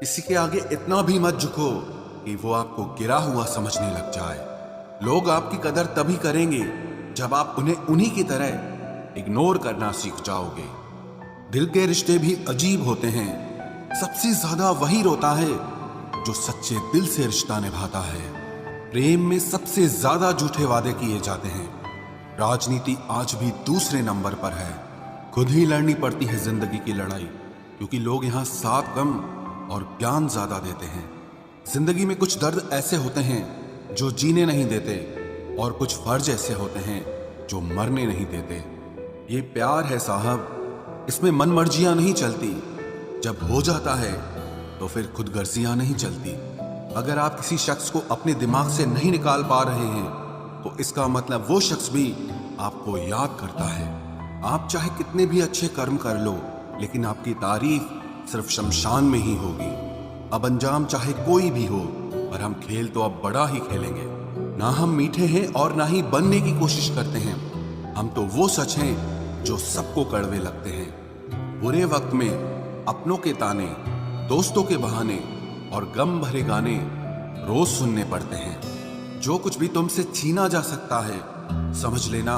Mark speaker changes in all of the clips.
Speaker 1: किसी के आगे इतना भी मत झुको कि वो आपको गिरा हुआ समझने लग जाए। लोग आपकी कदर तभी करेंगे जब आप उन्हें उन्हीं की तरह इग्नोर करना सीख जाओगे। दिल के रिश्ते भी अजीब होते हैं। सबसे ज्यादा वही रोता है जो सच्चे दिल से रिश्ता निभाता है। प्रेम में सबसे ज्यादा झूठे वादे किए जाते हैं। राजनीति आज भी दूसरे नंबर पर है। खुद ही लड़नी पड़ती है जिंदगी की लड़ाई, क्योंकि लोग यहाँ साथ कम और ज्ञान ज्यादा देते हैं। जिंदगी में कुछ दर्द ऐसे होते हैं जो जीने नहीं देते, और कुछ फर्ज ऐसे होते हैं जो मरने नहीं देते। ये प्यार है साहब, इसमें मन मर्जियां नहीं चलती। जब हो जाता है तो फिर खुदगर्जियां नहीं चलती। अगर आप किसी शख्स को अपने दिमाग से नहीं निकाल पा रहे हैं तो इसका मतलब वो शख्स भी आपको याद करता है। आप चाहे कितने भी अच्छे कर्म कर लो, लेकिन आपकी तारीफ सिर्फ शमशान में ही होगी। अब अंजाम चाहे कोई भी हो, पर हम खेल तो अब बड़ा ही खेलेंगे। ना हम मीठे हैं और ना ही बनने की कोशिश करते हैं। हम तो वो सच हैं जो सबको कड़वे लगते हैं। बुरे वक्त में अपनों के ताने, दोस्तों के बहाने और गम भरे गाने रोज सुनने पड़ते हैं। जो कुछ भी तुमसे छीना जा सकता है, समझ लेना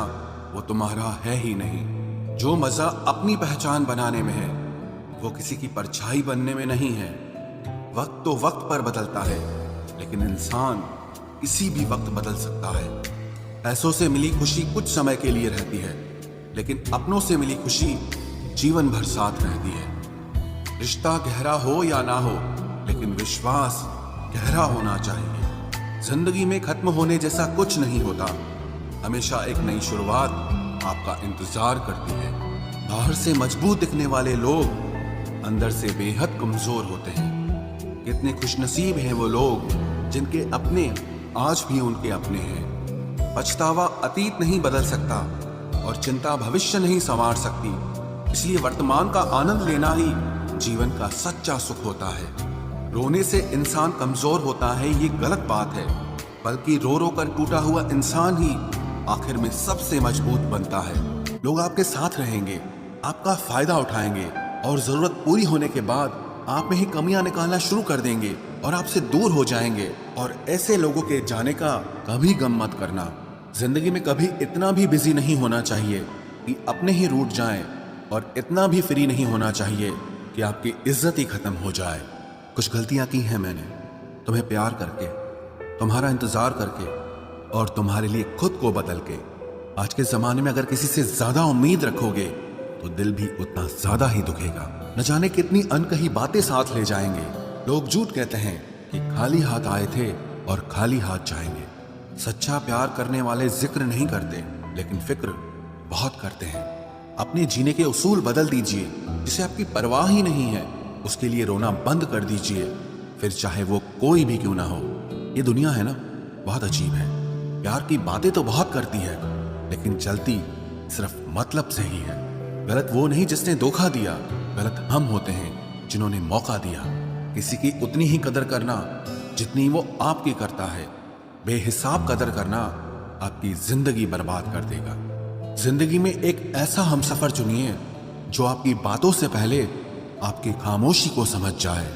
Speaker 1: वो तुम्हारा है ही नहीं। जो मजा अपनी पहचान बनाने में है, वो किसी की परछाई बनने में नहीं है। वक्त तो वक्त पर बदलता है, लेकिन इंसान किसी भी वक्त बदल सकता है। पैसों से मिली खुशी कुछ समय के लिए रहती है, लेकिन अपनों से मिली खुशी जीवन भर साथ रहती है। रिश्ता गहरा हो या ना हो, लेकिन विश्वास गहरा होना चाहिए। जिंदगी में खत्म होने जैसा कुछ नहीं होता। हमेशा एक नई शुरुआत आपका इंतजार करती है। बाहर से मजबूत दिखने वाले लोग अंदर से बेहद कमजोर होते हैं। कितने खुशनसीब हैं वो लोग जिनके अपने आज भी उनके अपने हैं। पछतावा अतीत नहीं बदल सकता और चिंता भविष्य नहीं संवार सकती। इसलिए वर्तमान का आनंद लेना ही जीवन का सच्चा सुख होता है। रोने से इंसान कमजोर होता है, ये गलत बात है। बल्कि रो रो कर टूटा हुआ इंसान ही आखिर में सबसे मजबूत बनता है। लोग आपके साथ रहेंगे, आपका फायदा उठाएंगे और जरूरत पूरी होने के बाद आप में ही कमियां निकालना शुरू कर देंगे और आपसे दूर हो जाएंगे। और ऐसे लोगों के जाने का कभी गम मत करना। जिंदगी में कभी इतना भी बिजी नहीं होना चाहिए कि अपने ही रूठ जाएं, और इतना भी फ्री नहीं होना चाहिए कि आपकी इज्जत ही खत्म हो जाए। कुछ गलतियां की हैं मैंने, तुम्हें प्यार करके, तुम्हारा इंतजार करके और तुम्हारे लिए खुद को बदल के। आज के जमाने में अगर किसी से ज्यादा उम्मीद रखोगे तो दिल भी उतना ज्यादा ही दुखेगा। न जाने कितनी अनकही बातें साथ ले जाएंगे। लोग झूठ कहते हैं कि खाली हाथ आए थे और खाली हाथ जाएंगे। सच्चा प्यार करने वाले जिक्र नहीं करते, लेकिन फिक्र बहुत करते हैं। अपने जीने के उसूल बदल दीजिए। जिसे आपकी परवाह ही नहीं है, उसके लिए रोना बंद कर दीजिए, फिर चाहे वो कोई भी क्यों ना हो। ये दुनिया है ना, बहुत अजीब है। प्यार की बातें तो बहुत करती है, लेकिन चलती सिर्फ मतलब से ही है। गलत वो नहीं जिसने धोखा दिया, गलत हम होते हैं जिन्होंने मौका दिया। किसी की उतनी ही कदर करना जितनी वो आपकी करता है। बेहिसाब कदर करना आपकी जिंदगी बर्बाद कर देगा। जिंदगी में एक ऐसा हमसफर चुनिए जो आपकी बातों से पहले आपकी खामोशी को समझ जाए।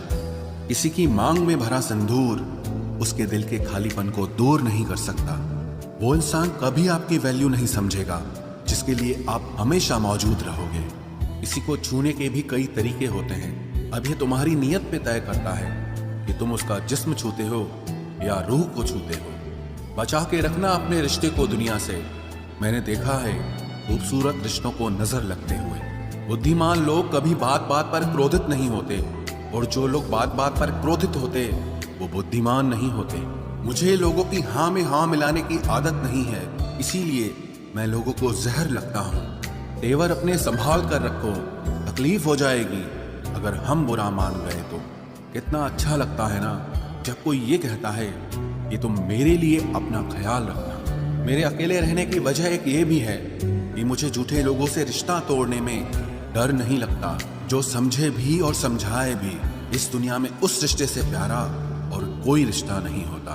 Speaker 1: किसी की मांग में भरा सिंदूर उसके दिल के खालीपन को दूर नहीं कर सकता। वो इंसान कभी आपकी वैल्यू नहीं समझेगा जिसके लिए आप हमेशा मौजूद रहोगे। किसी को छूने के भी कई तरीके होते हैं। अब ये तुम्हारी नीयत पे तय करता है कि तुम उसका जिस्म छूते हो या रूह को छूते हो। बचा के रखना अपने रिश्ते को दुनिया से। मैंने देखा है खूबसूरत रिश्तों को नजर लगते हुए। बुद्धिमान लोग कभी बात बात पर क्रोधित नहीं होते, और जो लोग बात बात पर क्रोधित होते वो बुद्धिमान नहीं होते। मुझे लोगों की हाँ में हाँ मिलाने की आदत नहीं है, इसीलिए मैं लोगों को जहर लगता हूँ। तेवर अपने संभाल कर रखो, तकलीफ हो जाएगी अगर हम बुरा मान गए तो। कितना अच्छा लगता है ना जब कोई ये कहता है कि तुम मेरे लिए अपना ख्याल रखना। मेरे अकेले रहने की वजह एक ये भी है कि मुझे झूठे लोगों से रिश्ता तोड़ने में डर नहीं लगता। जो समझे भी और समझाए भी, इस दुनिया में उस रिश्ते से प्यारा और कोई रिश्ता नहीं होता।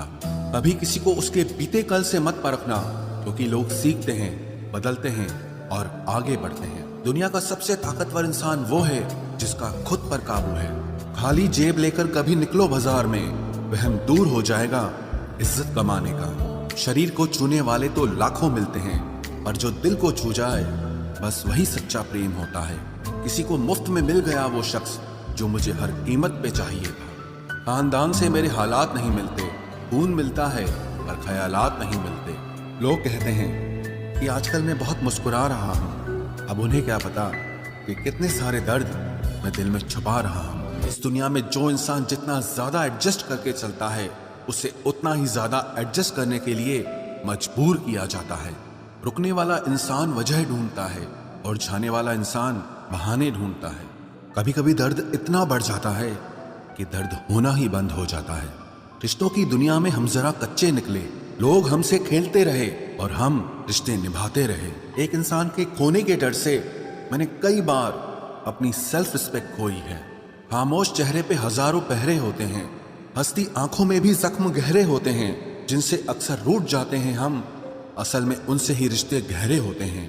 Speaker 1: कभी किसी को उसके बीते कल से मत परखना, क्योंकि लोग सीखते हैं, बदलते हैं और आगे बढ़ते हैं। दुनिया का सबसे ताकतवर इंसान वो है जिसका खुद पर काबू है। खाली जेब लेकर कभी निकलो बाजार में, वहम दूर हो जाएगा इज्जत कमाने का। शरीर को छूने वाले तो लाखों मिलते हैं, पर जो दिल को छू जाए बस वही सच्चा प्रेम होता है। किसी को मुफ्त में मिल गया वो शख्स जो मुझे हर कीमत पे चाहिए था। खानदान से मेरे हालात नहीं मिलते, खून मिलता है पर ख्यालात नहीं मिलते। लोग कहते हैं कि आजकल मैं बहुत मुस्कुरा रहा हूँ, अब उन्हें क्या पता कि कितने सारे दर्द मैं दिल में छुपा रहा हूँ। इस दुनिया में जो इंसान जितना ज्यादा एडजस्ट करके चलता है, उसे उतना ही ज्यादा एडजस्ट करने के लिए मजबूर किया जाता है। रुकने वाला इंसान वजह ढूंढता है और जाने वाला इंसान बहाने ढूंढता है। कभी कभी दर्द इतना बढ़ जाता है कि दर्द होना ही बंद हो जाता है। रिश्तों की दुनिया में हम जरा कच्चे निकले, लोग हमसे खेलते रहे और हम रिश्ते निभाते रहे। एक इंसान के खोने के डर से मैंने कई बार अपनी सेल्फ रिस्पेक्ट खोई है। खामोश चेहरे पे हजारों पहरे होते हैं, हंसती आंखों में भी जख्म गहरे होते हैं, जिनसे अक्सर रूठ जाते हैं हम, असल में उनसे ही रिश्ते गहरे होते हैं।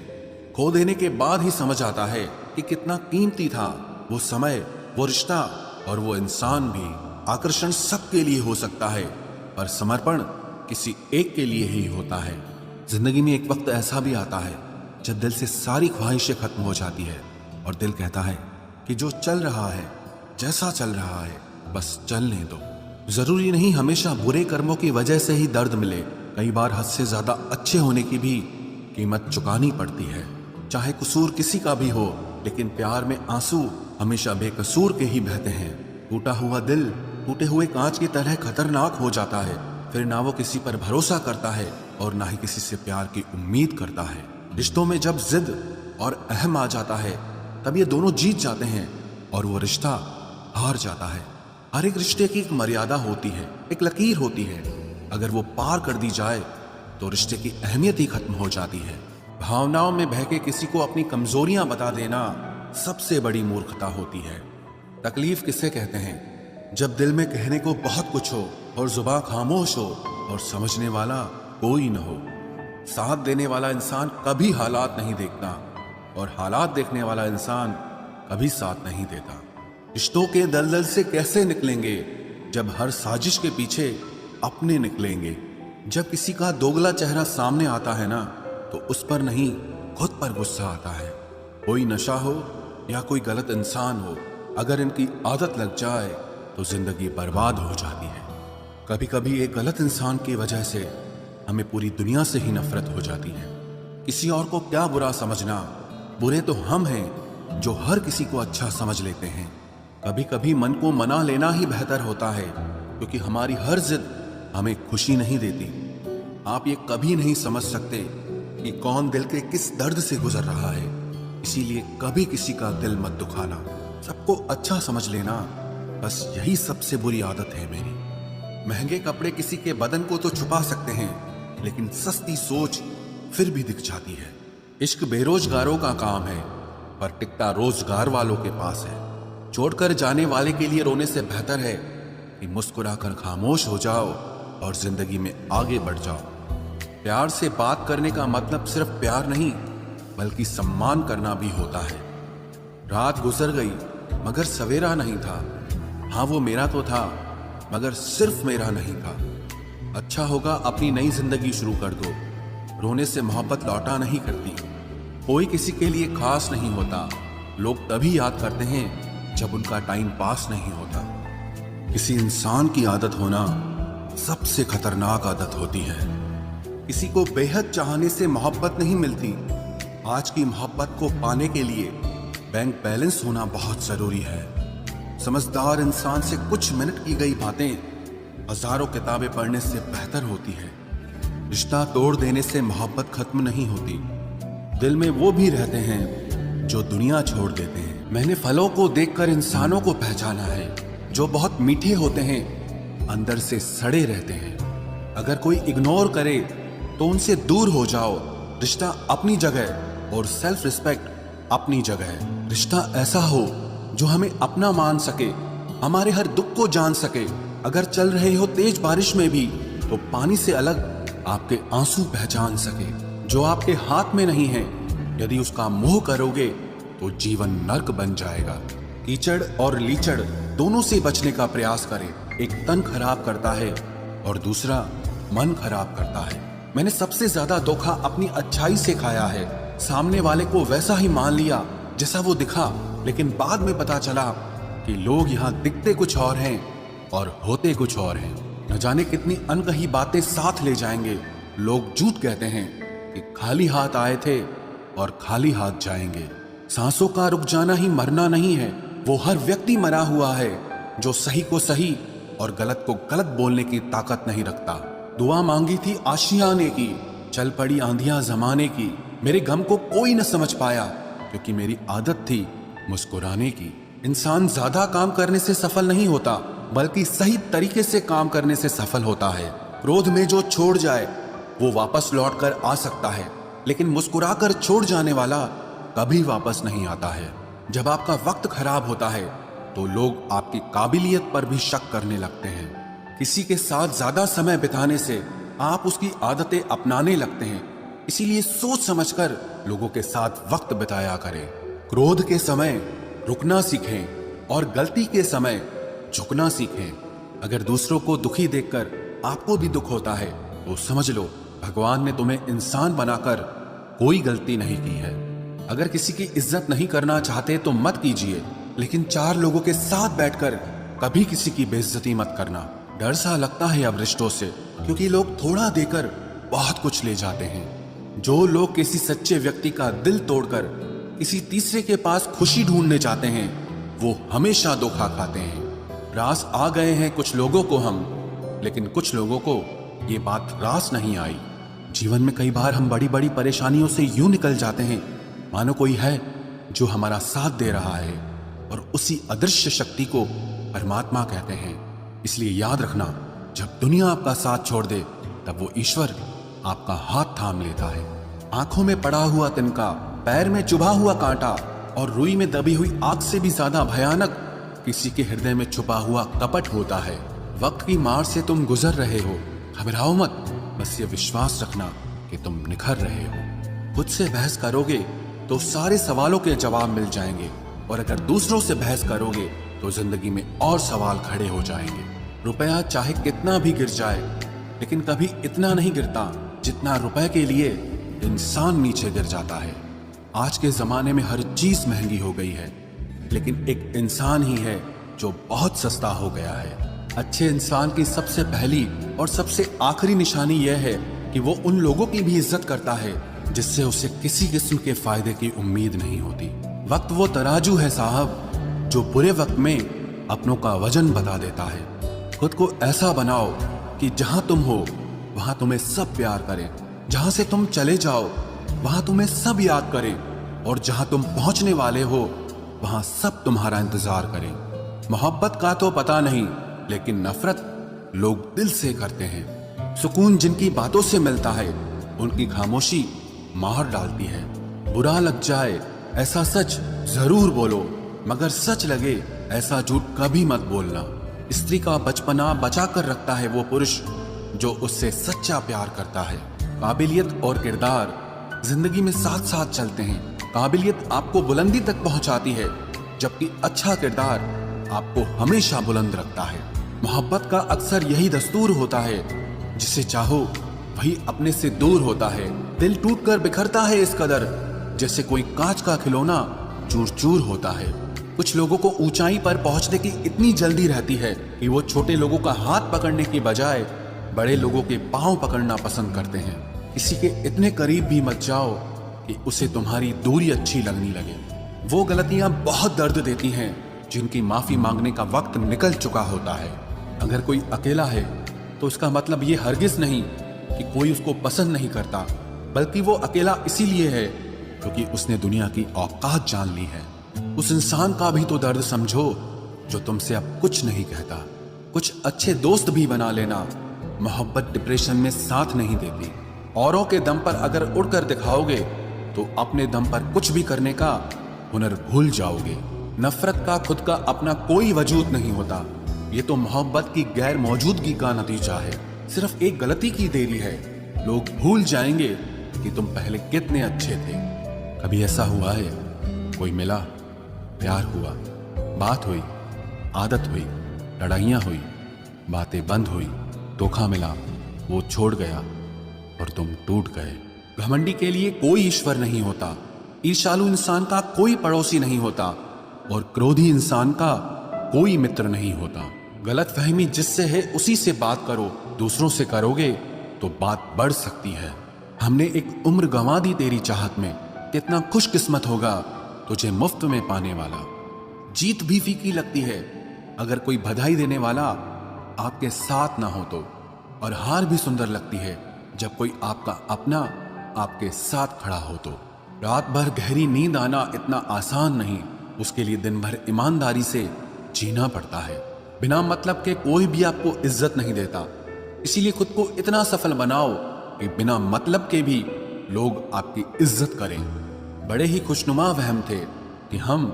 Speaker 1: खो देने के बाद ही समझ आता है कि कितना कीमती था वो समय, वो रिश्ता और वो इंसान भी। आकर्षण सबके लिए हो सकता है, पर समर्पण किसी एक के लिए ही होता है। जिंदगी में एक वक्त ऐसा भी आता है जब दिल से सारी ख्वाहिशें खत्म हो जाती है और दिल कहता है कि जो चल रहा है, जैसा चल रहा है, बस चलने दो। जरूरी नहीं हमेशा बुरे कर्मों की वजह से ही दर्द मिले, कई बार हद से ज्यादा अच्छे होने की भी कीमत चुकानी पड़ती है। चाहे कसूर किसी का भी हो, लेकिन प्यार में आंसू हमेशा बेकसूर के ही बहते हैं। टूटा हुआ दिल टूटे हुए कांच की तरह खतरनाक हो जाता है। फिर ना वो किसी पर भरोसा करता है और ना ही किसी से प्यार की उम्मीद करता है। रिश्तों में जब जिद और अहम आ जाता है, तब ये दोनों जीत जाते हैं और वो रिश्ता हार जाता है। हर एक रिश्ते की एक मर्यादा होती है, एक लकीर होती है। अगर वो पार कर दी जाए तो रिश्ते की अहमियत ही खत्म हो जाती है। भावनाओं में बहके किसी को अपनी कमजोरियां बता देना सबसे बड़ी मूर्खता होती है। तकलीफ किसे कहते हैं? जब दिल में कहने को बहुत कुछ हो और जुबान खामोश हो और समझने वाला कोई न हो। साथ देने वाला इंसान कभी हालात नहीं देखता और हालात देखने वाला इंसान कभी साथ नहीं देता। रिश्तों के दलदल से कैसे निकलेंगे जब हर साजिश के पीछे अपने निकलेंगे। जब किसी का दोगला चेहरा सामने आता है ना, तो उस पर नहीं खुद पर गुस्सा आता है। कोई नशा हो या कोई गलत इंसान हो, अगर इनकी आदत लग जाए तो जिंदगी बर्बाद हो जाती है। कभी कभी एक गलत इंसान की वजह से हमें पूरी दुनिया से ही नफरत हो जाती है। किसी और को क्या बुरा समझना, बुरे तो हम हैं जो हर किसी को अच्छा समझ लेते हैं। कभी कभी मन को मना लेना ही बेहतर होता है, क्योंकि हमारी हर जिद हमें खुशी नहीं देती। आप ये कभी नहीं समझ सकते कि कौन दिल के किस दर्द से गुजर रहा है, इसीलिए कभी किसी का दिल मत दुखाना, सबको अच्छा समझ लेना, बस यही सबसे बुरी आदत है मेरी। महंगे कपड़े किसी के बदन को तो छुपा सकते हैं, लेकिन सस्ती सोच फिर भी दिख जाती है। इश्क बेरोजगारों का काम है, पर टिकता रोजगार वालों के पास है। छोड़कर जाने वाले के लिए रोने से बेहतर है कि मुस्कुराकर खामोश हो जाओ और जिंदगी में आगे बढ़ जाओ। प्यार से बात करने का मतलब सिर्फ प्यार नहीं, बल्कि सम्मान करना भी होता है। रात गुजर गई मगर सवेरा नहीं था। हाँ, वो मेरा तो था मगर सिर्फ मेरा नहीं था। अच्छा होगा अपनी नई जिंदगी शुरू कर दो। रोने से मोहब्बत लौटा नहीं करती। कोई किसी के लिए खास नहीं होता। लोग तभी याद करते हैं जब उनका टाइम पास नहीं होता। किसी इंसान की आदत होना सबसे खतरनाक आदत होती है। किसी को बेहद चाहने से मोहब्बत नहीं मिलती। आज की मोहब्बत को पाने के लिए बैंक बैलेंस होना बहुत जरूरी है। समझदार इंसान से कुछ मिनट की गई बातें हजारों किताबें पढ़ने से बेहतर होती है। रिश्ता तोड़ देने से मोहब्बत खत्म नहीं होती। दिल में वो भी रहते हैं जो दुनिया छोड़ देते हैं। मैंने फलों को देखकर इंसानों को पहचाना है, जो बहुत मीठे होते हैं, अंदर से सड़े रहते हैं। अगर कोई इग्नोर करे तो उनसे दूर हो जाओ। रिश्ता अपनी जगह और सेल्फ रिस्पेक्ट अपनी जगह। रिश्ता ऐसा हो जो हमें अपना मान सके, हमारे हर दुख को जान सके। अगर चल रहे हो तेज बारिश में भी तो पानी से अलग आपके आंसू पहचान सके। जो आपके हाथ में नहीं है, यदि उसका मोह करोगे तो जीवन नर्क बन जाएगा। कीचड़ और लीचड़ दोनों से बचने का प्रयास करें। एक तन खराब करता है और दूसरा मन खराब करता है। मैंने सबसे ज्यादा धोखा अपनी अच्छाई से खाया है। सामने वाले को वैसा ही मान लिया जैसा वो दिखा, लेकिन बाद में पता चला कि लोग यहाँ दिखते कुछ और हैं और होते कुछ और हैं। न जाने कितनी अनकही बातें साथ ले जाएंगे। लोग झूठ कहते हैं कि खाली हाथ आए थे और खाली हाथ जाएंगे। सांसों का रुक जाना ही मरना नहीं है। वो हर व्यक्ति मरा हुआ है जो सही को सही और गलत को गलत बोलने की ताकत नहीं रखता। दुआ मांगी थी आशियाने की, चल पड़ी आंधियां जमाने की। मेरे गम को कोई न समझ पाया क्योंकि मेरी आदत थी मुस्कुराने की। इंसान ज्यादा काम करने से सफल नहीं होता, बल्कि सही तरीके से काम करने से सफल होता है। क्रोध में जो छोड़ जाए वो वापस लौट कर आ सकता है, लेकिन मुस्कुराकर छोड़ जाने वाला कभी वापस नहीं आता है। जब आपका वक्त खराब होता है तो लोग आपकी काबिलियत पर भी शक करने लगते हैं। किसी के साथ ज्यादा समय बिताने से आप उसकी आदतें अपनाने लगते हैं। इसीलिए सोच समझकर लोगों के साथ वक्त बिताया करें। क्रोध के समय रुकना सीखें और गलती के समय झुकना सीखें। अगर दूसरों को दुखी देखकर आपको भी दुख होता है तो समझ लो भगवान ने तुम्हें इंसान बनाकर कोई गलती नहीं की है। अगर किसी की इज्जत नहीं करना चाहते तो मत कीजिए, लेकिन चार लोगों के साथ बैठकर कभी किसी की बेइज्जती मत करना। डर सा लगता है अब रिश्तों से, क्योंकि लोग थोड़ा देकर बहुत कुछ ले जाते हैं। जो लोग किसी सच्चे व्यक्ति का दिल तोड़कर किसी तीसरे के पास खुशी ढूंढने जाते हैं वो हमेशा धोखा खाते हैं। रास आ गए हैं कुछ लोगों को हम, लेकिन कुछ लोगों को ये बात रास नहीं आई। जीवन में कई बार हम बड़ी बड़ी परेशानियों से यूं निकल जाते हैं मानो कोई है जो हमारा साथ दे रहा है, और उसी अदृश्य शक्ति को परमात्मा कहते हैं। इसलिए याद रखना, जब दुनिया आपका साथ छोड़ दे तब वो ईश्वर आपका हाथ थाम लेता है। आंखों में पड़ा हुआ तिनका, पैर में चुभा हुआ कांटा और रुई में दबी हुई आग से भी ज्यादा भयानक किसी के हृदय में छुपा हुआ कपट होता है। वक्त की मार से तुम गुजर रहे हो, घबराओ मत, बस ये विश्वास रखना कि तुम निखर रहे हो। खुद से बहस करोगे तो सारे सवालों के जवाब मिल जाएंगे, और अगर दूसरों से बहस करोगे तो जिंदगी में और सवाल खड़े हो जाएंगे। रुपया चाहे कितना भी गिर जाए, लेकिन कभी इतना नहीं गिरता जितना रुपए के लिए इंसान नीचे गिर जाता है। आज के जमाने में हर चीज महंगी हो गई है, लेकिन एक इंसान ही है जो बहुत सस्ता हो गया है। अच्छे इंसान की सबसे पहली और सबसे आखिरी निशानी यह है कि वो उन लोगों की भी इज्जत करता है जिससे उसे किसी किस्म के फायदे की उम्मीद नहीं होती। वक्त वो तराजू है साहब जो बुरे वक्त में अपनों का वजन बता देता है। खुद को ऐसा बनाओ कि जहां तुम हो वहां तुम्हें सब प्यार करें, जहां से तुम चले जाओ वहां तुम्हें सब याद करें, और जहां तुम पहुंचने वाले हो वहां सब तुम्हारा इंतजार करें। मोहब्बत का तो पता नहीं, लेकिन नफरत लोग दिल से करते हैं। सुकून जिनकी बातों से मिलता है उनकी खामोशी मार डालती है। बुरा लग जाए ऐसा सच जरूर बोलो, मगर सच लगे ऐसा झूठ कभी मत बोलना। स्त्री का बचपना बचा कर रखता है वो पुरुष जो उससे सच्चा प्यार करता है। काबिलियत और किरदार जिंदगी में साथ साथ चलते हैं। काबिलियत आपको बुलंदी तक पहुंचाती है, जबकि अच्छा किरदार आपको हमेशा बुलंद रखता है। मोहब्बत का अक्सर यही दस्तूर होता है, जिसे चाहो वही अपने से दूर होता है। दिल टूटकर बिखरता है इस कदर जैसे कोई कांच का खिलौना चूर चूर होता है। कुछ लोगों को ऊंचाई पर पहुंचने की इतनी जल्दी रहती है कि वो छोटे लोगों का हाथ पकड़ने की बजाय बड़े लोगों के पांव पकड़ना पसंद करते हैं। किसी के इतने करीब भी मत जाओ कि उसे तुम्हारी दूरी अच्छी लगने लगे। वो गलतियां बहुत दर्द देती हैं जिनकी माफी मांगने का वक्त निकल चुका होता है। अगर कोई अकेला है तो इसका मतलब ये हरगिज नहीं कि कोई उसको पसंद नहीं करता, बल्कि वो अकेला इसीलिए है क्योंकि उसने दुनिया की औकात जान ली है। उस इंसान का भी तो दर्द समझो जो तुमसे अब कुछ नहीं कहता। कुछ अच्छे दोस्त भी बना लेना, मोहब्बत डिप्रेशन में साथ नहीं देती। औरों के दम पर अगर उड़कर दिखाओगे तो अपने दम पर कुछ भी करने का हुनर भूल जाओगे। नफरत का खुद का अपना कोई वजूद नहीं होता, ये तो मोहब्बत की गैर मौजूदगी का नतीजा है। सिर्फ एक गलती की देरी है, लोग भूल जाएंगे कि तुम पहले कितने अच्छे थे। कभी ऐसा हुआ है कोई मिला, प्यार हुआ, बात हुई, आदत हुई, लड़ाइयाँ हुई, बातें बंद हुई, धोखा मिला, वो छोड़ गया और तुम टूट गए। घमंडी के लिए कोई ईश्वर नहीं होता, ईर्ष्यालु इंसान का कोई पड़ोसी नहीं होता और क्रोधी इंसान का कोई मित्र नहीं होता। गलतफहमी जिससे है उसी से बात करो, दूसरों से करोगे तो बात बढ़ सकती है। हमने एक उम्र गंवा दी तेरी चाहत में, कितना खुशकिस्मत होगा तुझे मुफ्त में पाने वाला। जीत भी फीकी लगती है अगर कोई बधाई देने वाला आपके साथ ना हो तो, और हार भी सुंदर लगती है जब कोई आपका अपना आपके साथ खड़ा हो तो। रात भर गहरी नींद आना इतना आसान नहीं, उसके लिए दिन भर ईमानदारी से जीना पड़ता है। बिना मतलब के कोई भी आपको इज्जत नहीं देता, इसीलिए खुद को इतना सफल बनाओ कि बिना मतलब के भी लोग आपकी इज्जत करें। बड़े ही खुशनुमा वहम थे कि हम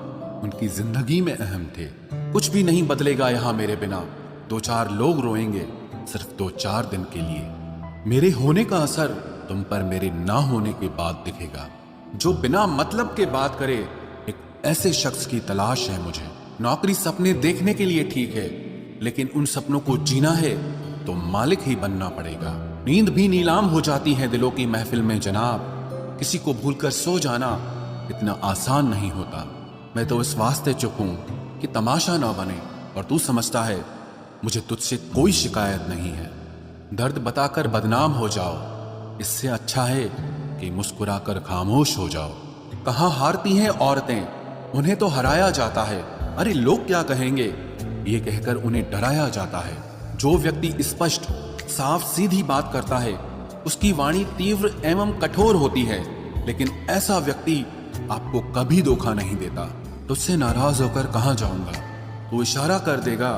Speaker 1: उनकी जिंदगी में अहम थे। कुछ भी नहीं बदलेगा यहाँ मेरे बिना, 2-4 लोग रोएंगे सिर्फ 2-4 दिन के लिए। मेरे होने का असर तुम पर मेरे ना होने के बाद दिखेगा। जो बिना मतलब के बात करे, एक ऐसे शख्स की तलाश है मुझे। नौकरी सपने देखने के लिए ठीक है, लेकिन उन सपनों को जीना है तो मालिक ही बनना पड़ेगा। नींद भी नीलाम हो जाती है दिलों की महफिल में जनाब, किसी को भूलकर सो जाना इतना आसान नहीं होता। मैं तो इस वास्ते चुप हूं कि तमाशा ना बने, और तू समझता है मुझे तुझसे कोई शिकायत नहीं है। दर्द बताकर बदनाम हो जाओ, इससे अच्छा है कि मुस्कुराकर खामोश हो जाओ। कहाँ हारती हैं औरतें, उन्हें तो हराया जाता है। अरे लोग क्या कहेंगे, ये कहकर उन्हें डराया जाता है। जो व्यक्ति स्पष्ट साफ सीधी बात करता है उसकी वाणी तीव्र एवं कठोर होती है, लेकिन ऐसा व्यक्ति आपको कभी धोखा नहीं देता। तुझसे नाराज होकर कहाँ जाऊंगा, तू इशारा कर देगा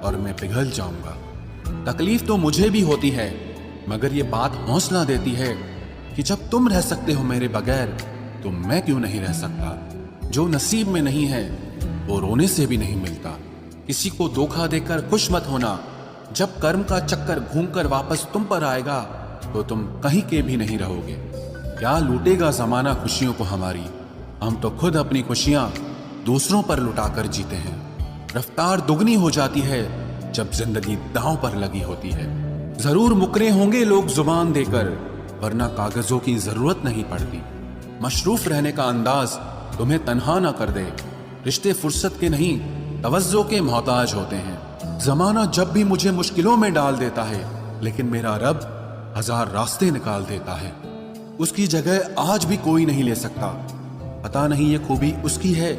Speaker 1: और मैं पिघल जाऊंगा। तकलीफ तो मुझे भी होती है, मगर ये बात हौसला देती है कि जब तुम रह सकते हो मेरे बगैर तो मैं क्यों नहीं रह सकता। जो नसीब में नहीं है वो रोने से भी नहीं मिलता। किसी को धोखा देकर खुश मत होना, जब कर्म का चक्कर घूमकर वापस तुम पर आएगा तो तुम कहीं के भी नहीं रहोगे। क्या लूटेगा जमाना खुशियों को हमारी, हम तो खुद अपनी खुशियां दूसरों पर लुटाकर जीते हैं। रफ्तार दुगनी हो जाती है जब जिंदगी दांव पर लगी होती है। जरूर मुकरे होंगे लोग जुबान देकर, वरना कागजों की जरूरत नहीं पड़ती। मशरूफ रहने का अंदाज तुम्हें तन्हा ना कर दे। रिश्ते फुर्सत के नहीं तवज्जो के मोहताज होते हैं। जमाना जब भी मुझे मुश्किलों में डाल देता है, लेकिन मेरा रब 1000 रास्ते निकाल देता है। उसकी जगह आज भी कोई नहीं ले सकता। पता नहीं ये खूबी उसकी है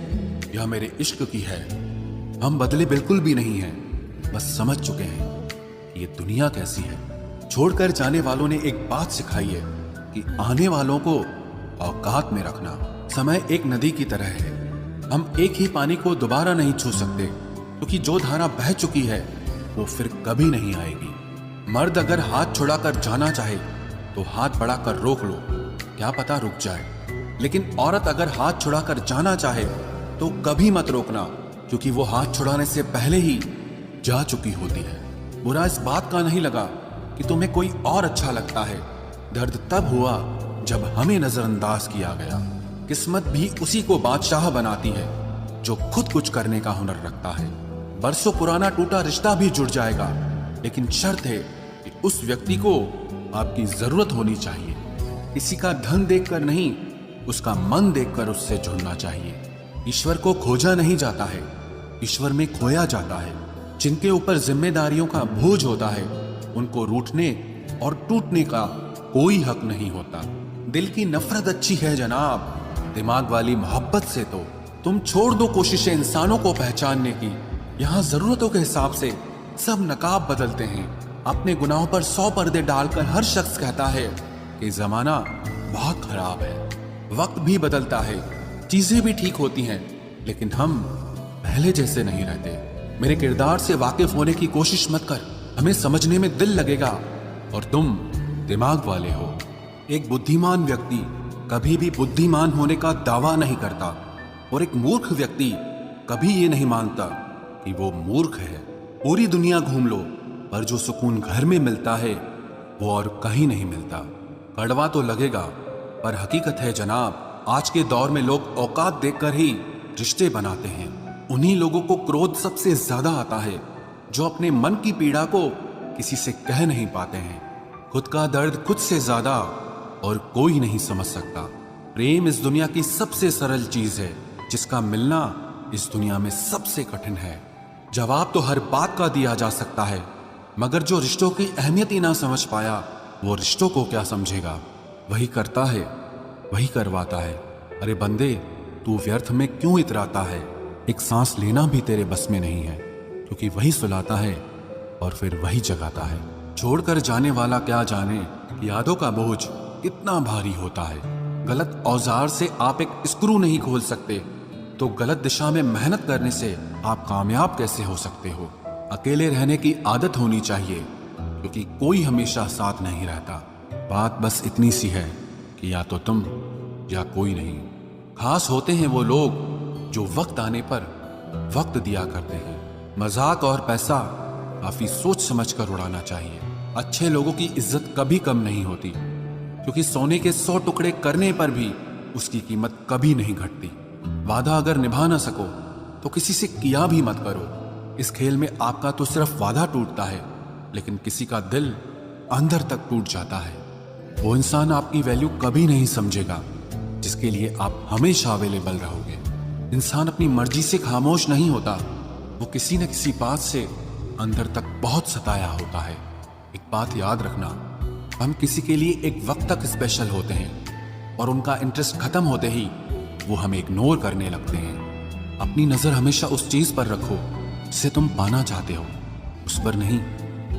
Speaker 1: या मेरे इश्क की है। हम बदले बिल्कुल भी नहीं हैं, बस समझ चुके हैं कि ये दुनिया कैसी है। छोड़कर जाने वालों ने एक बात सिखाई है कि आने वालों को औकात में रखना। समय एक नदी की तरह है, हम एक ही पानी को दोबारा नहीं छू सकते, क्योंकि जो धारा बह चुकी है वो फिर कभी नहीं आएगी। मर्द अगर हाथ छुड़ाकर जाना चाहे तो हाथ बढ़ाकर रोक लो, क्या पता रुक जाए। लेकिन औरत अगर हाथ छुड़ाकर जाना चाहे तो कभी मत रोकना, क्योंकि वो हाथ छुड़ाने से पहले ही जा चुकी होती है। बुरा इस बात का नहीं लगा कि तुम्हें कोई और अच्छा लगता है, दर्द तब हुआ जब हमें नजरअंदाज किया गया। किस्मत भी उसी को बादशाह बनाती है जो खुद कुछ करने का हुनर रखता है। बरसों पुराना टूटा रिश्ता भी जुड़ जाएगा, लेकिन शर्त है कि उस व्यक्ति को आपकी जरूरत होनी चाहिए। किसी का धन देखकर नहीं, उसका मन देखकर उससे जुड़ना चाहिए। ईश्वर को खोजा नहीं जाता है, ईश्वर में खोया जाता है। जिनके ऊपर जिम्मेदारियों का बोझ होता है उनको रूठने और टूटने का कोई हक नहीं होता। दिल की नफरत अच्छी है जनाब, दिमाग वाली मोहब्बत से तो तुम छोड़ दो कोशिशें इंसानों को पहचानने की। यहाँ जरूरतों के हिसाब से सब नकाब बदलते हैं। अपने गुनाहों पर 100 पर्दे डालकर हर शख्स कहता है कि जमाना बहुत खराब है। वक्त भी बदलता है, चीजें भी ठीक होती हैं, लेकिन हम पहले जैसे नहीं रहते। मेरे किरदार से वाकिफ होने की कोशिश मत कर, हमें समझने में दिल लगेगा और तुम दिमाग वाले हो। एक बुद्धिमान व्यक्ति कभी भी बुद्धिमान होने का दावा नहीं करता, और एक मूर्ख व्यक्ति कभी ये नहीं मानता कि वो मूर्ख है। पूरी दुनिया घूम लो, पर जो सुकून घर में मिलता है वो और कहीं नहीं मिलता। कड़वा तो लगेगा, पर हकीकत है जनाब, आज के दौर में लोग औकात देखकर ही रिश्ते बनाते हैं। उन्हीं लोगों को क्रोध सबसे ज्यादा आता है जो अपने मन की पीड़ा को किसी से कह नहीं पाते हैं। खुद का दर्द खुद से ज्यादा और कोई नहीं समझ सकता। प्रेम इस दुनिया की सबसे सरल चीज है जिसका मिलना इस दुनिया में सबसे कठिन है। जवाब तो हर बात का दिया जा सकता है, मगर जो रिश्तों की अहमियत ही ना समझ पाया वो रिश्तों को क्या समझेगा। वही करता है, वही करवाता है। अरे बंदे, तू व्यर्थ में क्यों इतराता है? एक सांस लेना भी तेरे बस में नहीं है, क्योंकि वही सुलाता है और फिर वही जगाता है। छोड़कर जाने वाला क्या जाने कि यादों का बोझ कितना भारी होता है। गलत औजार से आप एक स्क्रू नहीं खोल सकते, तो गलत दिशा में मेहनत करने से आप कामयाब कैसे हो सकते हो? अकेले रहने की आदत होनी चाहिए, क्योंकि कोई हमेशा साथ नहीं रहता। बात बस इतनी सी है कि या तो तुम या कोई नहीं। खास होते हैं वो लोग जो वक्त आने पर वक्त दिया करते हैं। मजाक और पैसा काफी सोच समझ कर उड़ाना चाहिए। अच्छे लोगों की इज्जत कभी कम नहीं होती, क्योंकि सोने के 100 टुकड़े करने पर भी उसकी कीमत कभी नहीं घटती। वादा अगर निभा ना सको तो किसी से किया भी मत करो। इस खेल में आपका तो सिर्फ वादा टूटता है, लेकिन किसी का दिल अंदर तक टूट जाता है। वो इंसान आपकी वैल्यू कभी नहीं समझेगा जिसके लिए आप हमेशा अवेलेबल रहोगे। इंसान अपनी मर्जी से खामोश नहीं होता, वो किसी न किसी बात से अंदर तक बहुत सताया होता है। एक बात याद रखना, हम किसी के लिए एक वक्त तक स्पेशल होते हैं और उनका इंटरेस्ट खत्म होते ही वो हमें इग्नोर करने लगते हैं। अपनी नजर हमेशा उस चीज पर रखो जिसे तुम पाना चाहते हो, उस पर नहीं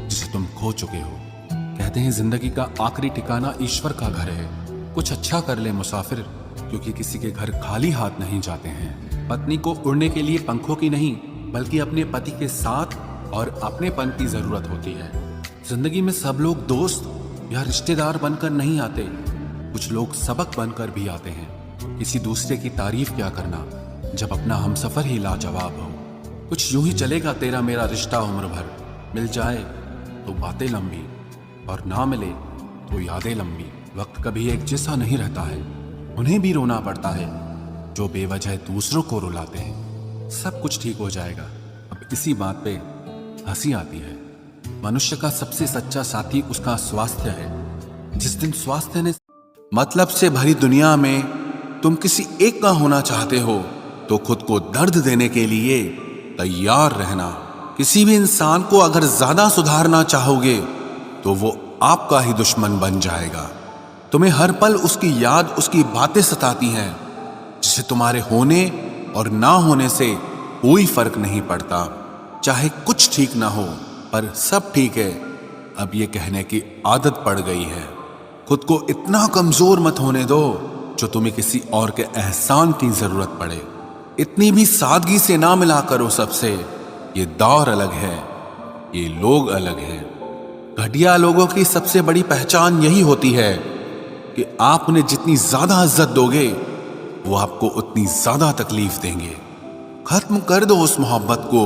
Speaker 1: जिसे तुम खो चुके हो। कहते हैं जिंदगी का आखिरी ठिकाना ईश्वर का घर है। कुछ अच्छा कर ले मुसाफिर, क्योंकि किसी के घर खाली हाथ नहीं जाते हैं। पत्नी को उड़ने के लिए पंखों की नहीं, बल्कि अपने पति के साथ और अपनेपन की जरूरत होती है। जिंदगी में सब लोग दोस्त या रिश्तेदार बनकर नहीं आते, कुछ लोग सबक बनकर भी आते हैं। किसी दूसरे की तारीफ क्या करना जब अपना हमसफर ही लाजवाब हो। कुछ यूं ही चलेगा तेरा मेरा रिश्ता उम्र भर, मिल जाए तो बातें लंबी और ना मिले तो यादें लंबी। वक्त कभी एक जैसा नहीं रहता है, उन्हें भी रोना पड़ता है जो बेवजह दूसरों को रुलाते हैं। सब कुछ ठीक हो जाएगा। अब इसी बात पे हंसी आती है। मनुष्य का सबसे सच्चा साथी उसका स्वास्थ्य है। जिस दिन स्वास्थ्य ने मतलब से भरी दुनिया में तुम किसी एक का होना चाहते हो, तो खुद को दर्द देने के लिए तैयार रहना। किसी भी इंसान को अगर ज्यादा सुधारना चाहोगे तो वो आपका ही दुश्मन बन जाएगा। तुम्हें हर पल उसकी याद, उसकी बातें सताती हैं, जिसे तुम्हारे होने और ना होने से कोई फर्क नहीं पड़ता। चाहे कुछ ठीक ना हो, पर सब ठीक है, अब ये कहने की आदत पड़ गई है। खुद को इतना कमजोर मत होने दो जो तुम्हें किसी और के एहसान की जरूरत पड़े। इतनी भी सादगी से ना मिला करो सबसे। ये दौर अलग है, ये लोग अलग हैं। घटिया लोगों की सबसे बड़ी पहचान यही होती है कि आप उन्हें जितनी ज्यादा इज्जत दोगे, वो आपको उतनी ज्यादा तकलीफ देंगे। खत्म कर दो उस मोहब्बत को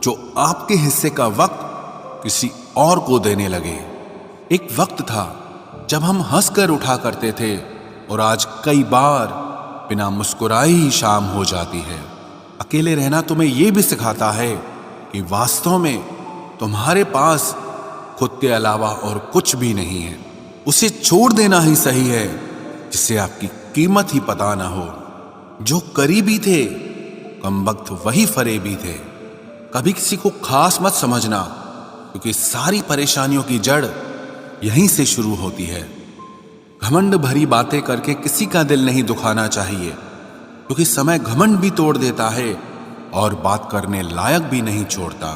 Speaker 1: जो आपके हिस्से का वक्त किसी और को देने लगे। एक वक्त था जब हम हंसकर उठा करते थे, और आज कई बार बिना मुस्कुराए ही शाम हो जाती है। अकेले रहना तुम्हें यह भी सिखाता है कि वास्तव में तुम्हारे पास खुद के अलावा और कुछ भी नहीं है। उसे छोड़ देना ही सही है जिससे आपकी कीमत ही पता ना हो। जो करीबी थे कमबख्त वही फरेबी थे। कभी किसी को खास मत समझना, क्योंकि सारी परेशानियों की जड़ यहीं से शुरू होती है। घमंड भरी बातें करके किसी का दिल नहीं दुखाना चाहिए, क्योंकि समय घमंड भी तोड़ देता है और बात करने लायक भी नहीं छोड़ता।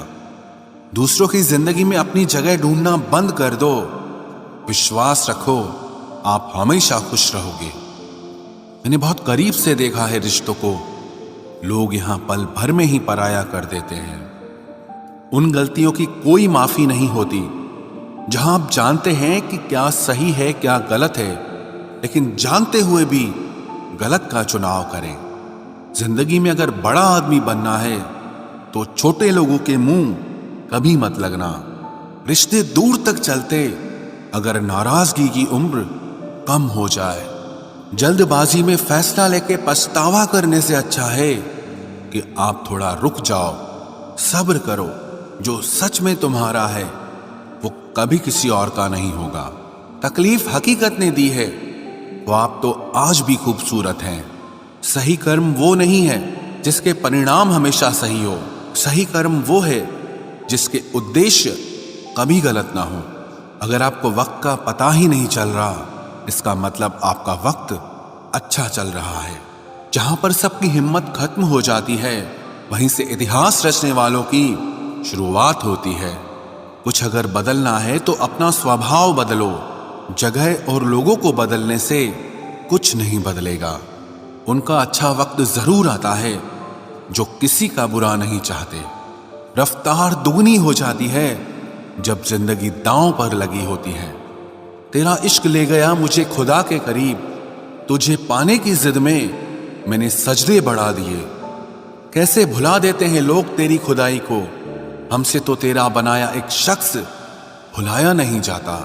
Speaker 1: दूसरों की जिंदगी में अपनी जगह ढूंढना बंद कर दो। विश्वास रखो, आप हमेशा खुश रहोगे। मैंने बहुत करीब से देखा है रिश्तों को, लोग यहां पल भर में ही पराया कर देते हैं। उन गलतियों की कोई माफी नहीं होती जहां आप जानते हैं कि क्या सही है क्या गलत है, लेकिन जानते हुए भी गलत का चुनाव करें। जिंदगी में अगर बड़ा आदमी बनना है तो छोटे लोगों के मुंह कभी मत लगना। रिश्ते दूर तक चलते अगर नाराजगी की उम्र कम हो जाए। जल्दबाजी में फैसला लेके पछतावा करने से अच्छा है कि आप थोड़ा रुक जाओ, सब्र करो। जो सच में तुम्हारा है वो कभी किसी और का नहीं होगा। तकलीफ हकीकत ने दी है, वो आप तो आज भी खूबसूरत हैं। सही कर्म वो नहीं है जिसके परिणाम हमेशा सही हो। सही कर्म वो है जिसके उद्देश्य कभी गलत ना हो। अगर आपको वक्त का पता ही नहीं चल रहा, इसका मतलब आपका वक्त अच्छा चल रहा है। जहां पर सबकी हिम्मत खत्म हो जाती है, वहीं से इतिहास रचने वालों की शुरुआत होती है। कुछ अगर बदलना है तो अपना स्वभाव बदलो। जगह और लोगों को बदलने से कुछ नहीं बदलेगा। उनका अच्छा वक्त जरूर आता है जो किसी का बुरा नहीं चाहते। रफ्तार दुगनी हो जाती है जब जिंदगी दांव पर लगी होती है। तेरा इश्क ले गया मुझे खुदा के करीब, तुझे पाने की जिद में मैंने सजदे बढ़ा दिए। कैसे भुला देते हैं लोग तेरी खुदाई को, हमसे तो तेरा बनाया एक शख्स भुलाया नहीं जाता।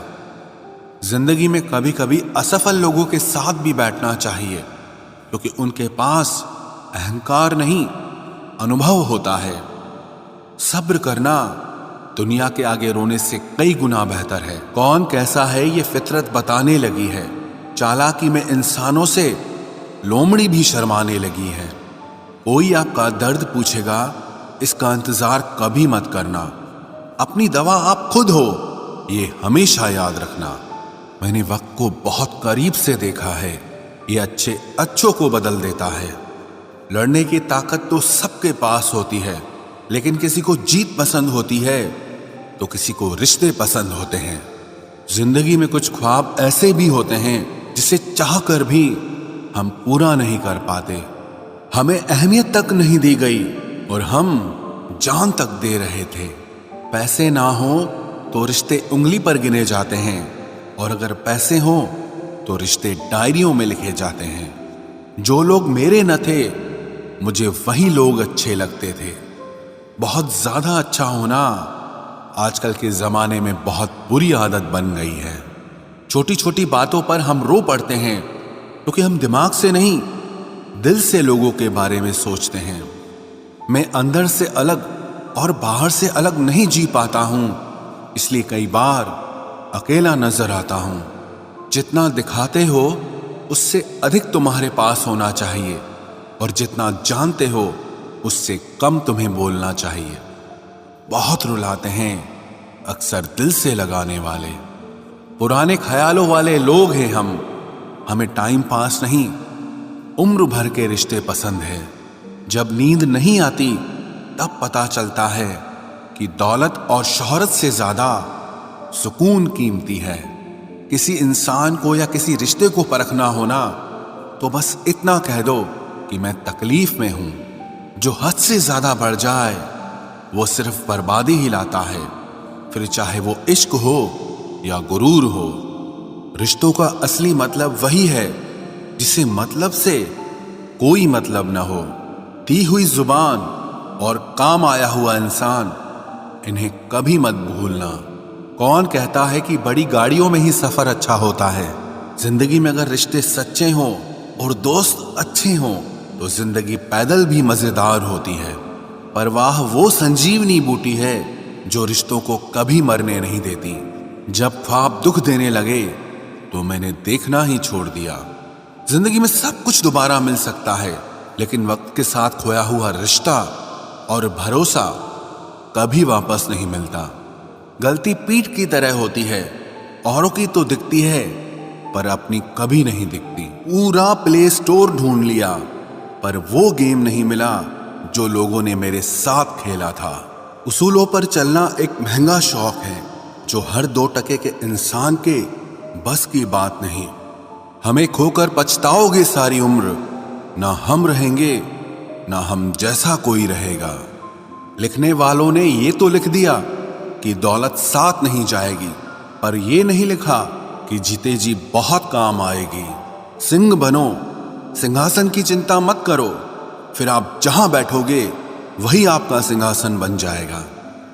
Speaker 1: जिंदगी में कभी कभी असफल लोगों के साथ भी बैठना चाहिए, क्योंकि उनके पास अहंकार नहीं अनुभव होता है। सब्र करना दुनिया के आगे रोने से कई गुना बेहतर है। कौन कैसा है ये फितरत बताने लगी है। चालाकी में इंसानों से लोमड़ी भी शर्माने लगी है। कोई आपका दर्द पूछेगा, इसका इंतजार कभी मत करना। अपनी दवा आप खुद हो, ये हमेशा याद रखना। मैंने वक्त को बहुत करीब से देखा है, ये अच्छे अच्छों को बदल देता है। लड़ने की ताकत तो सबके पास होती है, लेकिन किसी को जीत पसंद होती है तो किसी को रिश्ते पसंद होते हैं। जिंदगी में कुछ ख्वाब ऐसे भी होते हैं जिसे चाहकर भी हम पूरा नहीं कर पाते। हमें अहमियत तक नहीं दी गई और हम जान तक दे रहे थे। पैसे ना हो तो रिश्ते उंगली पर गिने जाते हैं, और अगर पैसे हो तो रिश्ते डायरियों में लिखे जाते हैं। जो लोग मेरे न थे, मुझे वही लोग अच्छे लगते थे। बहुत ज्यादा अच्छा होना आजकल के जमाने में बहुत बुरी आदत बन गई है। छोटी छोटी बातों पर हम रो पड़ते हैं, क्योंकि हम दिमाग से नहीं दिल से लोगों के बारे में सोचते हैं। मैं अंदर से अलग और बाहर से अलग नहीं जी पाता हूं, इसलिए कई बार अकेला नजर आता हूं। जितना दिखाते हो उससे अधिक तुम्हारे पास होना चाहिए, और जितना जानते हो उससे कम तुम्हें बोलना चाहिए। बहुत रुलाते हैं अक्सर दिल से लगाने वाले। पुराने ख्यालों वाले लोग हैं हम। हमें टाइम पास नहीं, उम्र भर के रिश्ते पसंद है। जब नींद नहीं आती तब पता चलता है कि दौलत और शोहरत से ज्यादा सुकून कीमती है। किसी इंसान को या किसी रिश्ते को परखना होना तो बस इतना कह दो कि मैं तकलीफ में हूं। जो हद से ज्यादा बढ़ जाए वो सिर्फ बर्बादी ही लाता है, फिर चाहे वो इश्क हो या गुरूर हो। रिश्तों का असली मतलब वही है जिसे मतलब से कोई मतलब न हो। दी हुई जुबान और काम आया हुआ इंसान, इन्हें कभी मत भूलना। कौन कहता है कि बड़ी गाड़ियों में ही सफर अच्छा होता है। जिंदगी में अगर रिश्ते सच्चे हों और दोस्त अच्छे हों तो जिंदगी पैदल भी मजेदार होती है। परवाह वो संजीवनी बूटी है जो रिश्तों को कभी मरने नहीं देती। जब ख्वाब दुख देने लगे तो मैंने देखना ही छोड़ दिया। जिंदगी में सब कुछ दोबारा मिल सकता है, लेकिन वक्त के साथ खोया हुआ रिश्ता और भरोसा कभी वापस नहीं मिलता। गलती पीठ की तरह होती है, औरों की तो दिखती है पर अपनी कभी नहीं दिखती। पूरा प्ले स्टोर ढूंढ लिया पर वो गेम नहीं मिला जो लोगों ने मेरे साथ खेला था। उसूलों पर चलना एक महंगा शौक है जो हर 2 टके के इंसान के बस की बात नहीं। हमें खोकर पछताओगे सारी उम्र, ना हम रहेंगे ना हम जैसा कोई रहेगा। लिखने वालों ने ये तो लिख दिया कि दौलत साथ नहीं जाएगी, पर ये नहीं लिखा कि जीते जी बहुत काम आएगी। सिंह बनो, सिंहासन की चिंता मत करो, फिर आप जहां बैठोगे वही आपका सिंहासन बन जाएगा।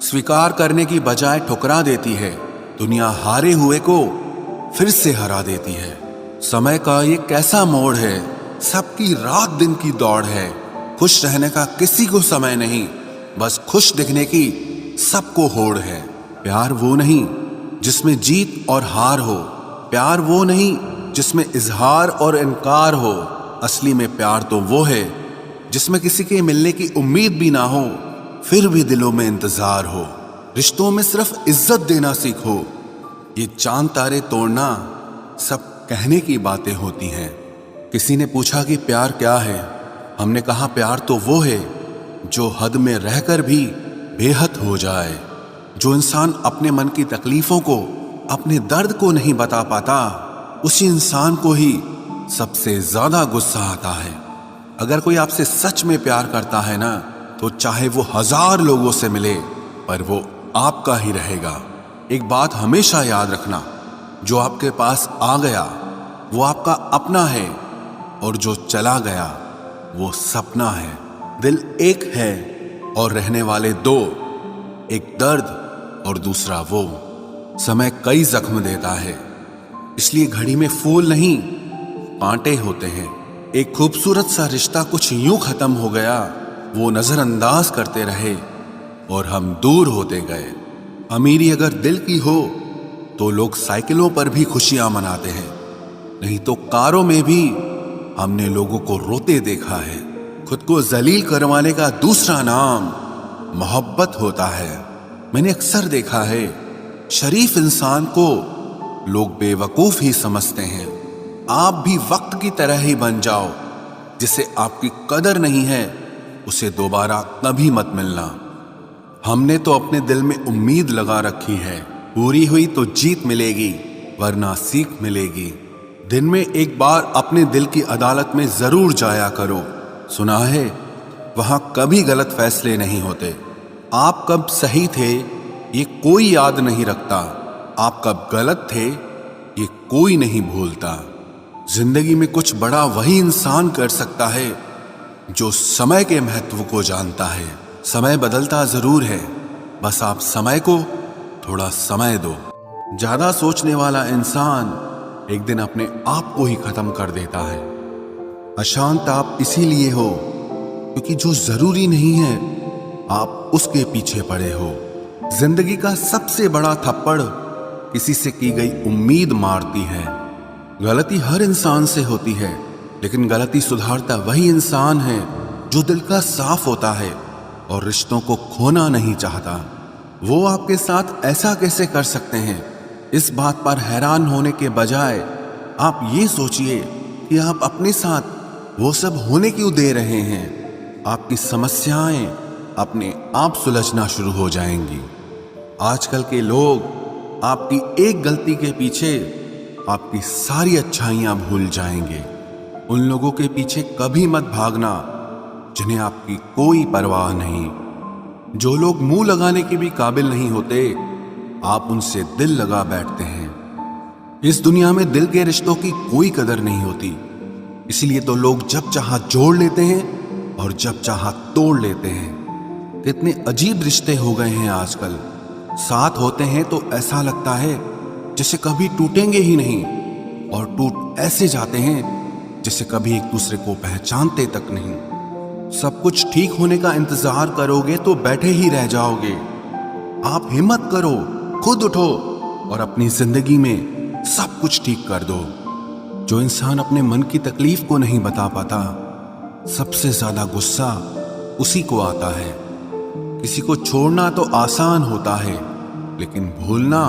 Speaker 1: स्वीकार करने की बजाय ठुकरा देती है। दुनिया हारे हुए को फिर से हरा देती है। समय का ये कैसा मोड़ है, सबकी रात दिन की दौड़ है। खुश रहने का किसी को समय नहीं, बस खुश दिखने की सबको होड़ है। प्यार वो नहीं जिसमें जीत और हार हो, प्यार वो नहीं जिसमें इजहार और इनकार हो। असली में प्यार तो वो है जिसमें किसी के मिलने की उम्मीद भी ना हो, फिर भी दिलों में इंतजार हो। रिश्तों में सिर्फ इज्जत देना सीखो। ये चांद तारे तोड़ना सब कहने की बातें होती हैं। किसी ने पूछा कि प्यार क्या है? हमने कहा प्यार तो वो है जो हद में रहकर भी बेहद हो जाए। जो इंसान अपने मन की तकलीफों को, अपने दर्द को नहीं बता पाता, उसी इंसान को ही सबसे ज्यादा गुस्सा आता है। अगर कोई आपसे सच में प्यार करता है ना, तो चाहे वो 1000 लोगों से मिले, पर वो आपका ही रहेगा। एक बात हमेशा याद रखना, जो आपके पास आ गया वो आपका अपना है, और जो चला गया वो सपना है। दिल एक है और रहने वाले दो, एक दर्द और दूसरा वो। समय कई जख्म देता है, इसलिए घड़ी में फूल नहीं कांटे होते हैं। एक खूबसूरत सा रिश्ता कुछ यूं खत्म हो गया, वो नजरअंदाज करते रहे और हम दूर होते गए। अमीरी अगर दिल की हो तो लोग साइकिलों पर भी खुशियां मनाते हैं, नहीं तो कारों में भी हमने लोगों को रोते देखा है। खुद को जलील करवाने का दूसरा नाम मोहब्बत होता है। मैंने अक्सर देखा है, शरीफ इंसान को लोग बेवकूफ ही समझते हैं। आप भी वक्त की तरह ही बन जाओ। जिसे आपकी कदर नहीं है उसे दोबारा कभी मत मिलना। हमने तो अपने दिल में उम्मीद लगा रखी है, पूरी हुई तो जीत मिलेगी, वरना सीख मिलेगी। दिन में एक बार अपने दिल की अदालत में जरूर जाया करो। सुना है वहां कभी गलत फैसले नहीं होते। आप कब सही थे ये कोई याद नहीं रखता, आप कब गलत थे ये कोई नहीं भूलता। जिंदगी में कुछ बड़ा वही इंसान कर सकता है जो समय के महत्व को जानता है। समय बदलता जरूर है, बस आप समय को थोड़ा समय दो। ज्यादा सोचने वाला इंसान एक दिन अपने आप को ही खत्म कर देता है। अशांत आप इसीलिए हो क्योंकि जो जरूरी नहीं है आप उसके पीछे पड़े हो। जिंदगी का सबसे बड़ा थप्पड़ किसी से की गई उम्मीद मारती है। गलती हर इंसान से होती है, लेकिन गलती सुधारता वही इंसान है जो दिल का साफ होता है और रिश्तों को खोना नहीं चाहता। वो आपके साथ ऐसा कैसे कर सकते हैं? इस बात पर हैरान होने के बजाय आप ये सोचिए कि आप अपने साथ वो सब होने क्यों दे रहे हैं। आपकी समस्याएं अपने आप सुलझना शुरू हो जाएंगी। आजकल के लोग आपकी एक गलती के पीछे आपकी सारी अच्छाइयां भूल जाएंगे। उन लोगों के पीछे कभी मत भागना जिन्हें आपकी कोई परवाह नहीं। जो लोग मुंह लगाने के भी काबिल नहीं होते, आप उनसे दिल लगा बैठते हैं। इस दुनिया में दिल के रिश्तों की कोई कदर नहीं होती, इसलिए तो लोग जब चाहा जोड़ लेते हैं और जब चाहा तोड़ लेते हैं। कितने अजीब रिश्ते हो गए हैं आजकल। साथ होते हैं तो ऐसा लगता है जैसे कभी टूटेंगे ही नहीं, और टूट ऐसे जाते हैं जैसे कभी एक दूसरे को पहचानते तक नहीं। सब कुछ ठीक होने का इंतजार करोगे तो बैठे ही रह जाओगे। आप हिम्मत करो, खुद उठो और अपनी जिंदगी में सब कुछ ठीक कर दो। जो इंसान अपने मन की तकलीफ को नहीं बता पाता, सबसे ज्यादा गुस्सा उसी को आता है। किसी को छोड़ना तो आसान होता है, लेकिन भूलना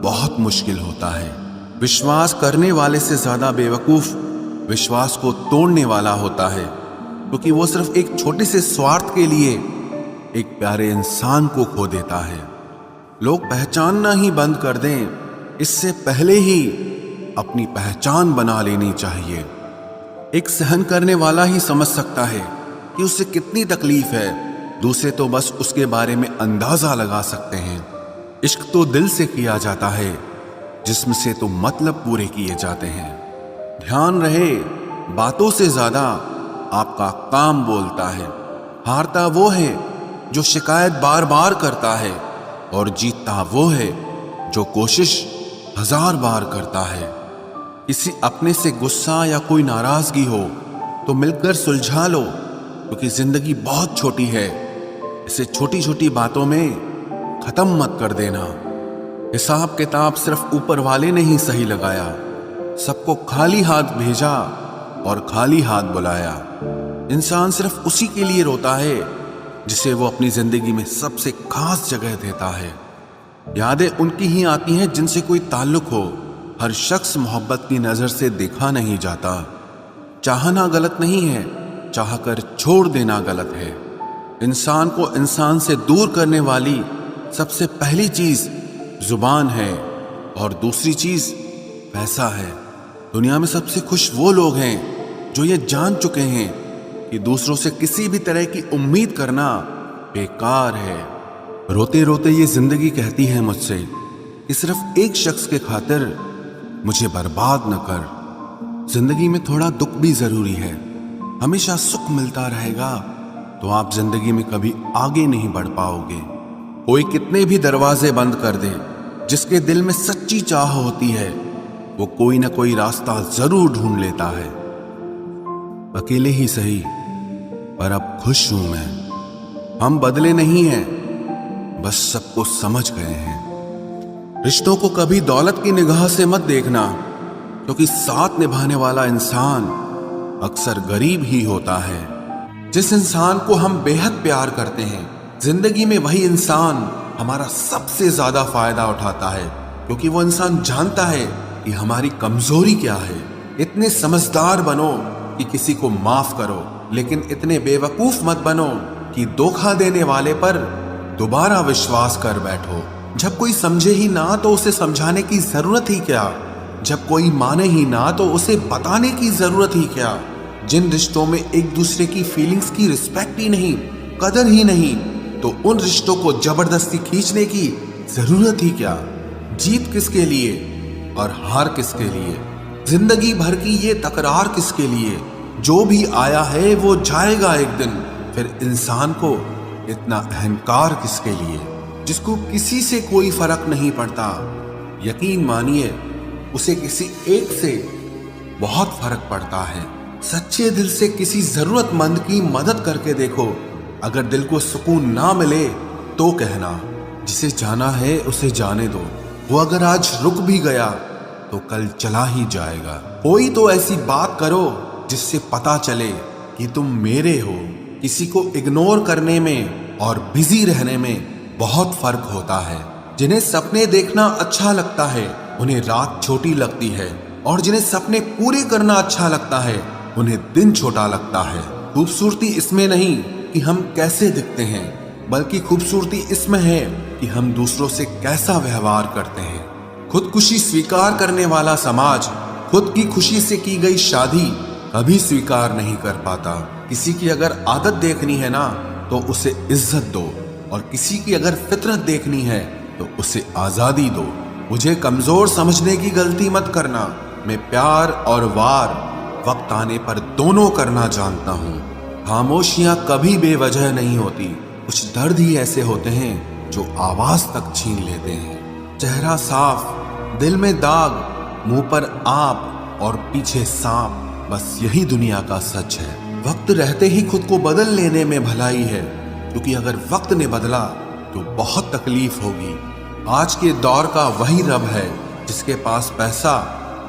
Speaker 1: बहुत मुश्किल होता है। विश्वास करने वाले से ज्यादा बेवकूफ विश्वास को तोड़ने वाला होता है, क्योंकि वो सिर्फ एक छोटे से स्वार्थ के लिए एक प्यारे इंसान को खो देता है। लोग पहचानना ही बंद कर दें, इससे पहले ही अपनी पहचान बना लेनी चाहिए। एक सहन करने वाला ही समझ सकता है कि उससे कितनी तकलीफ है, दूसरे तो बस उसके बारे में अंदाजा लगा सकते हैं। इश्क तो दिल से किया जाता है, जिस्म से तो मतलब पूरे किए जाते हैं। ध्यान रहे, बातों से ज्यादा आपका काम बोलता है। हारता वो है जो शिकायत बार बार करता है, और जीतता वो है जो कोशिश 1000 बार करता है। किसी अपने से गुस्सा या कोई नाराजगी हो तो मिलकर सुलझा लो, क्योंकि जिंदगी बहुत छोटी है। इसे छोटी छोटी बातों में खत्म मत कर देना। हिसाब किताब सिर्फ ऊपर वाले ने ही सही लगाया। सबको खाली हाथ भेजा और खाली हाथ बुलाया। इंसान सिर्फ उसी के लिए रोता है जिसे वो अपनी जिंदगी में सबसे खास जगह देता है। यादें उनकी ही आती हैं जिनसे कोई ताल्लुक हो। हर शख्स मोहब्बत की नजर से देखा नहीं जाता। चाहना गलत नहीं है, चाहकर छोड़ देना गलत है। इंसान को इंसान से दूर करने वाली सबसे पहली चीज जुबान है और दूसरी चीज पैसा है। दुनिया में सबसे खुश वो लोग हैं जो ये जान चुके हैं कि दूसरों से किसी भी तरह की उम्मीद करना बेकार है। रोते रोते ये जिंदगी कहती है मुझसे कि सिर्फ एक शख्स के खातिर मुझे बर्बाद न कर। जिंदगी में थोड़ा दुख भी जरूरी है। हमेशा सुख मिलता रहेगा तो आप जिंदगी में कभी आगे नहीं बढ़ पाओगे। कोई कितने भी दरवाजे बंद कर दे, जिसके दिल में सच्ची चाह होती है वो कोई ना कोई रास्ता जरूर ढूंढ लेता है। अकेले ही सही, पर अब खुश हूं मैं। हम बदले नहीं हैं, बस सबको समझ गए हैं। रिश्तों को कभी दौलत की निगाह से मत देखना, क्योंकि साथ निभाने वाला इंसान अक्सर गरीब ही होता है। जिस इंसान को हम बेहद प्यार करते हैं, जिंदगी में वही इंसान हमारा सबसे ज्यादा फायदा उठाता है, क्योंकि वो इंसान जानता है कि हमारी कमजोरी क्या है। इतने समझदार बनो कि किसी को माफ करो, लेकिन इतने बेवकूफ मत बनो कि धोखा देने वाले पर दोबारा विश्वास कर बैठो। जब कोई समझे ही ना तो उसे समझाने की जरूरत ही क्या। जब कोई माने ही ना तो उसे बताने की जरूरत ही क्या। जिन रिश्तों में एक दूसरे की फीलिंग्स की रिस्पेक्ट ही नहीं, कदर ही नहीं, तो उन रिश्तों को जबरदस्ती खींचने की जरूरत ही क्या। जीत किसके लिए और हार किसके लिए, जिंदगी भर की ये तकरार किसके लिए। जो भी आया है वो जाएगा एक दिन, फिर इंसान को इतना अहंकार किसके लिए, जिसको किसी से कोई फर्क नहीं पड़ता। यकीन मानिए उसे किसी एक से बहुत फर्क पड़ता है। सच्चे दिल से किसी जरूरतमंद की मदद करके देखो। अगर दिल को सुकून ना मिले तो कहना, जिसे जाना है उसे जाने दो। वो अगर आज रुक भी गया तो कल चला ही जाएगा। कोई तो ऐसी बात करो जिससे पता चले कि तुम मेरे हो। किसी को इग्नोर करने में और बिजी रहने में बहुत फर्क होता है। जिन्हें सपने देखना अच्छा लगता है उन्हें रात छोटी लगती है, और जिन्हें सपने पूरे करना अच्छा लगता है उन्हें दिन छोटा लगता है। खूबसूरती इसमें नहीं कि हम कैसे दिखते हैं, बल्कि खूबसूरती इसमें है कि हम दूसरों से कैसा व्यवहार करते हैं। खुदकुशी स्वीकार करने वाला समाज खुद की खुशी से की गई शादी कभी स्वीकार नहीं कर पाता। किसी की अगर आदत देखनी है ना तो उसे इज्जत दो, और किसी की अगर फितरत देखनी है तो उसे आजादी दो। मुझे कमजोर समझने की गलती मत करना। मैं प्यार और वार वक्त आने पर दोनों करना जानता हूँ। खामोशियां कभी बेवजह नहीं होती। कुछ दर्द ही ऐसे होते हैं जो आवाज तक छीन लेते हैं। चेहरा साफ, दिल में दाग, मुंह पर आप और पीछे सांप, बस यही दुनिया का सच है। वक्त रहते ही खुद को बदल लेने में भलाई है, क्योंकि अगर वक्त ने बदला तो बहुत तकलीफ होगी। आज के दौर का वही रब है जिसके पास पैसा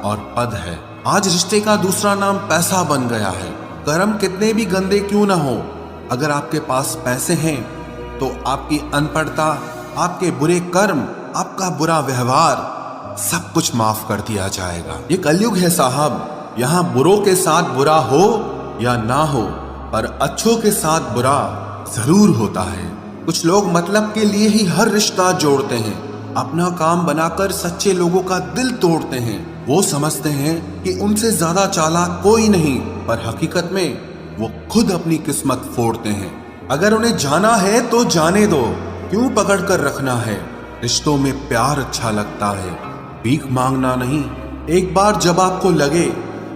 Speaker 1: और पद है। आज रिश्ते का दूसरा नाम पैसा बन गया है। कर्म कितने भी गंदे क्यों ना हो, अगर आपके पास पैसे हैं तो आपकी अनपढ़ता, आपके बुरे कर्म, आपका बुरा व्यवहार सब कुछ माफ कर दिया जाएगा। ये कलयुग है साहब, यहाँ बुरों के साथ बुरा हो या ना हो, पर अच्छों के साथ बुरा जरूर होता है। कुछ लोग मतलब के लिए ही हर रिश्ता जोड़ते हैं, अपना काम बनाकर सच्चे लोगों का दिल तोड़ते हैं। वो समझते हैं कि उनसे ज्यादा चालाक कोई नहीं, पर हकीकत में वो खुद अपनी किस्मत फोड़ते हैं। अगर उन्हें जाना है तो जाने दो, क्यों पकड़ कर रखना है। रिश्तों में प्यार अच्छा लगता है, भीख मांगना नहीं। एक बार जब आपको लगे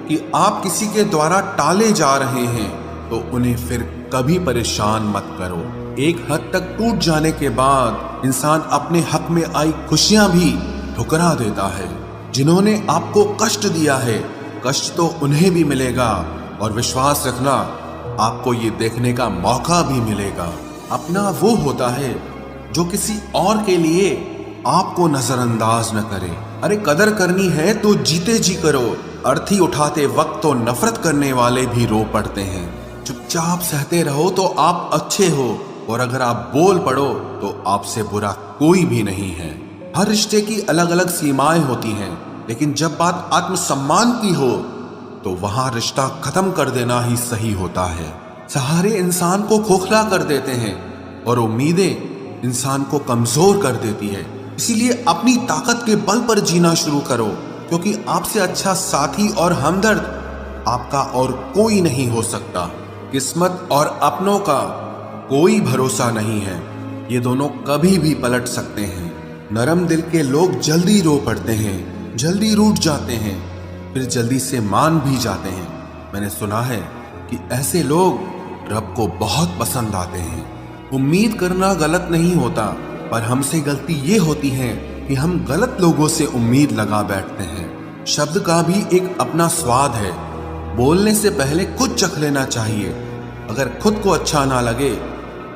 Speaker 1: कि आप किसी के द्वारा टाले जा रहे हैं तो उन्हें फिर कभी परेशान मत करो। एक हद तक टूट जाने के बाद इंसान अपने हक में आई खुशियां भी ठुकरा देता है। जिन्होंने आपको कष्ट दिया है, कष्ट तो उन्हें भी मिलेगा, और विश्वास रखना आपको ये देखने का मौका भी मिलेगा। अपना वो होता है जो किसी और के लिए आपको नजरअंदाज न करे। अरे कदर करनी है तो जीते जी करो। अर्थी उठाते वक्त तो नफरत करने वाले भी रो पड़ते हैं। चुपचाप सहते रहो तो आप अच्छे हो, और अगर आप बोल पड़ो तो आपसे बुरा कोई भी नहीं है। हर रिश्ते की अलग अलग सीमाएं होती हैं, लेकिन जब बात आत्मसम्मान की हो तो वहां रिश्ता खत्म कर देना ही सही होता है। सहारे इंसान को खोखला कर देते हैं और उम्मीदें इंसान को कमजोर कर देती है। इसीलिए अपनी ताकत के बल पर जीना शुरू करो, क्योंकि आपसे अच्छा साथी और हमदर्द आपका और कोई नहीं हो सकता। किस्मत और अपनों का कोई भरोसा नहीं है, ये दोनों कभी भी पलट सकते हैं। नरम दिल के लोग जल्दी रो पड़ते हैं, जल्दी रूठ जाते हैं, फिर जल्दी से मान भी जाते हैं। मैंने सुना है कि ऐसे लोग रब को बहुत पसंद आते हैं। उम्मीद करना गलत नहीं होता, पर हमसे गलती ये होती है कि हम गलत लोगों से उम्मीद लगा बैठते हैं। शब्द का भी एक अपना स्वाद है। बोलने से पहले खुद चख लेना चाहिए। अगर खुद को अच्छा ना लगे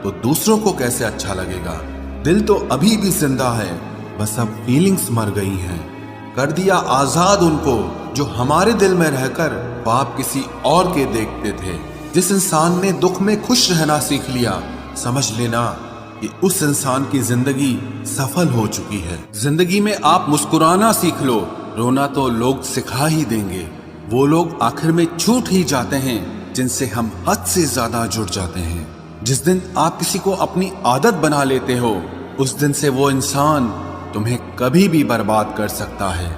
Speaker 1: तो दूसरों को कैसे अच्छा लगेगा। दिल तो अभी भी जिंदा है, बस अब फीलिंग्स मर गई हैं। कर दिया आजाद उनको जो हमारे दिल में रहकर ख्वाब किसी और के देखते थे। जिस इंसान ने दुख में खुश रहना सीख लिया, समझ लेना कि उस इंसान की जिंदगी सफल हो चुकी है। जिंदगी में आप मुस्कुराना सीख लो, रोना तो लोग सिखा ही देंगे। वो लोग आखिर में छूट ही जाते हैं जिनसे हम हद से ज्यादा जुड़ जाते हैं। जिस दिन आप किसी को अपनी आदत बना लेते हो, उस दिन से वो इंसान तुम्हें कभी भी बर्बाद कर सकता है।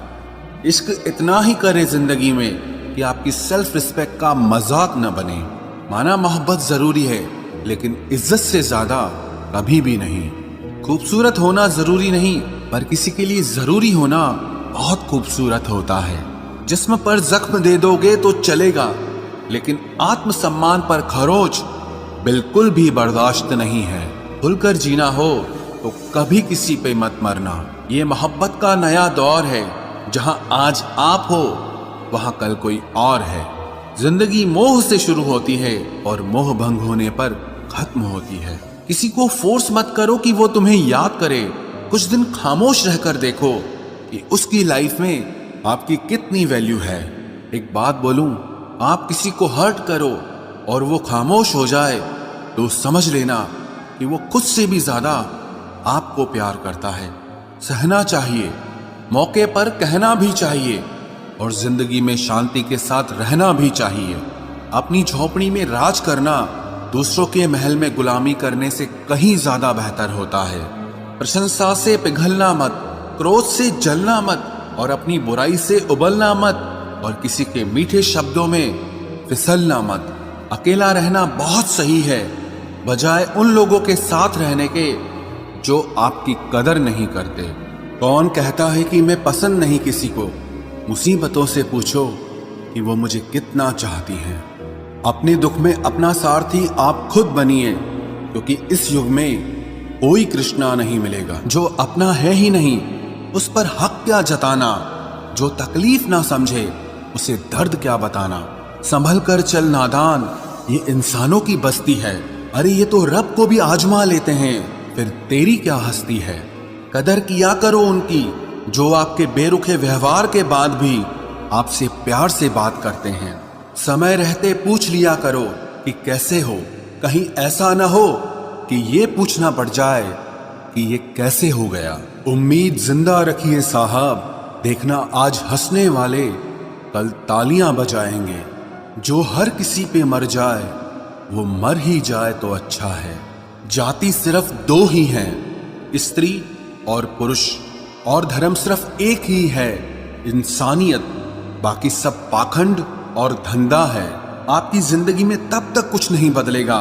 Speaker 1: इश्क इतना ही करे जिंदगी में कि आपकी सेल्फ रिस्पेक्ट का मजाक न बने। माना मोहब्बत जरूरी है, लेकिन इज्जत से ज्यादा कभी भी नहीं। खूबसूरत होना जरूरी नहीं, पर किसी के लिए जरूरी होना बहुत खूबसूरत होता है। जिस्म पर जख्म दे दोगे तो चलेगा, लेकिन आत्मसम्मान पर खरोच बिल्कुल भी बर्दाश्त नहीं है। खुलकर जीना हो तो कभी किसी पे मत मरना। ये मोहब्बत का नया दौर है, जहां आज आप हो वहां कल कोई और है। जिंदगी मोह से शुरू होती है और मोह भंग होने पर खत्म होती है। किसी को फोर्स मत करो कि वो तुम्हें याद करे। कुछ दिन खामोश रहकर देखो कि उसकी लाइफ में आपकी कितनी वैल्यू है। एक बात बोलूं, आप किसी को हर्ट करो और वो खामोश हो जाए तो समझ लेना कि वो खुद से भी ज्यादा आपको प्यार करता है। सहना चाहिए, मौके पर कहना भी चाहिए, और जिंदगी में शांति के साथ रहना भी चाहिए। अपनी झोपड़ी में राज करना दूसरों के महल में गुलामी करने से कहीं ज्यादा बेहतर होता है। प्रशंसा से पिघलना मत, क्रोध से जलना मत, और अपनी बुराई से उबलना मत, और किसी के मीठे शब्दों में फिसलना मत। अकेला रहना बहुत सही है, बजाय उन लोगों के साथ रहने के जो आपकी कदर नहीं करते। कौन कहता है कि मैं पसंद नहीं किसी को? मुसीबतों से पूछो कि वो मुझे कितना चाहती हैं। अपने दुख में अपना सारथी आप खुद बनिए, क्योंकि इस युग में कोई कृष्णा नहीं मिलेगा। जो अपना है ही नहीं, उस पर हक क्या जताना। जो तकलीफ ना समझे, उसे दर्द क्या बताना। संभल कर चल नादान, ये इंसानों की बस्ती है। अरे ये तो रब को भी आजमा लेते हैं, फिर तेरी क्या हस्ती है। कदर किया करो उनकी जो आपके बेरुखे व्यवहार के बाद भी आपसे प्यार से बात करते हैं। समय रहते पूछ लिया करो कि कैसे हो। कहीं ऐसा न हो कि ये पूछना पड़ जाए कि ये कैसे हो गया। उम्मीद जिंदा रखिए साहब, देखना आज हंसने वाले कल तालियां बजाएंगे। जो हर किसी पे मर जाए वो मर ही जाए तो अच्छा है। जाति सिर्फ दो ही हैं, स्त्री और पुरुष, और धर्म सिर्फ एक ही है, इंसानियत। बाकी सब पाखंड और धंधा है। आपकी जिंदगी में तब तक कुछ नहीं बदलेगा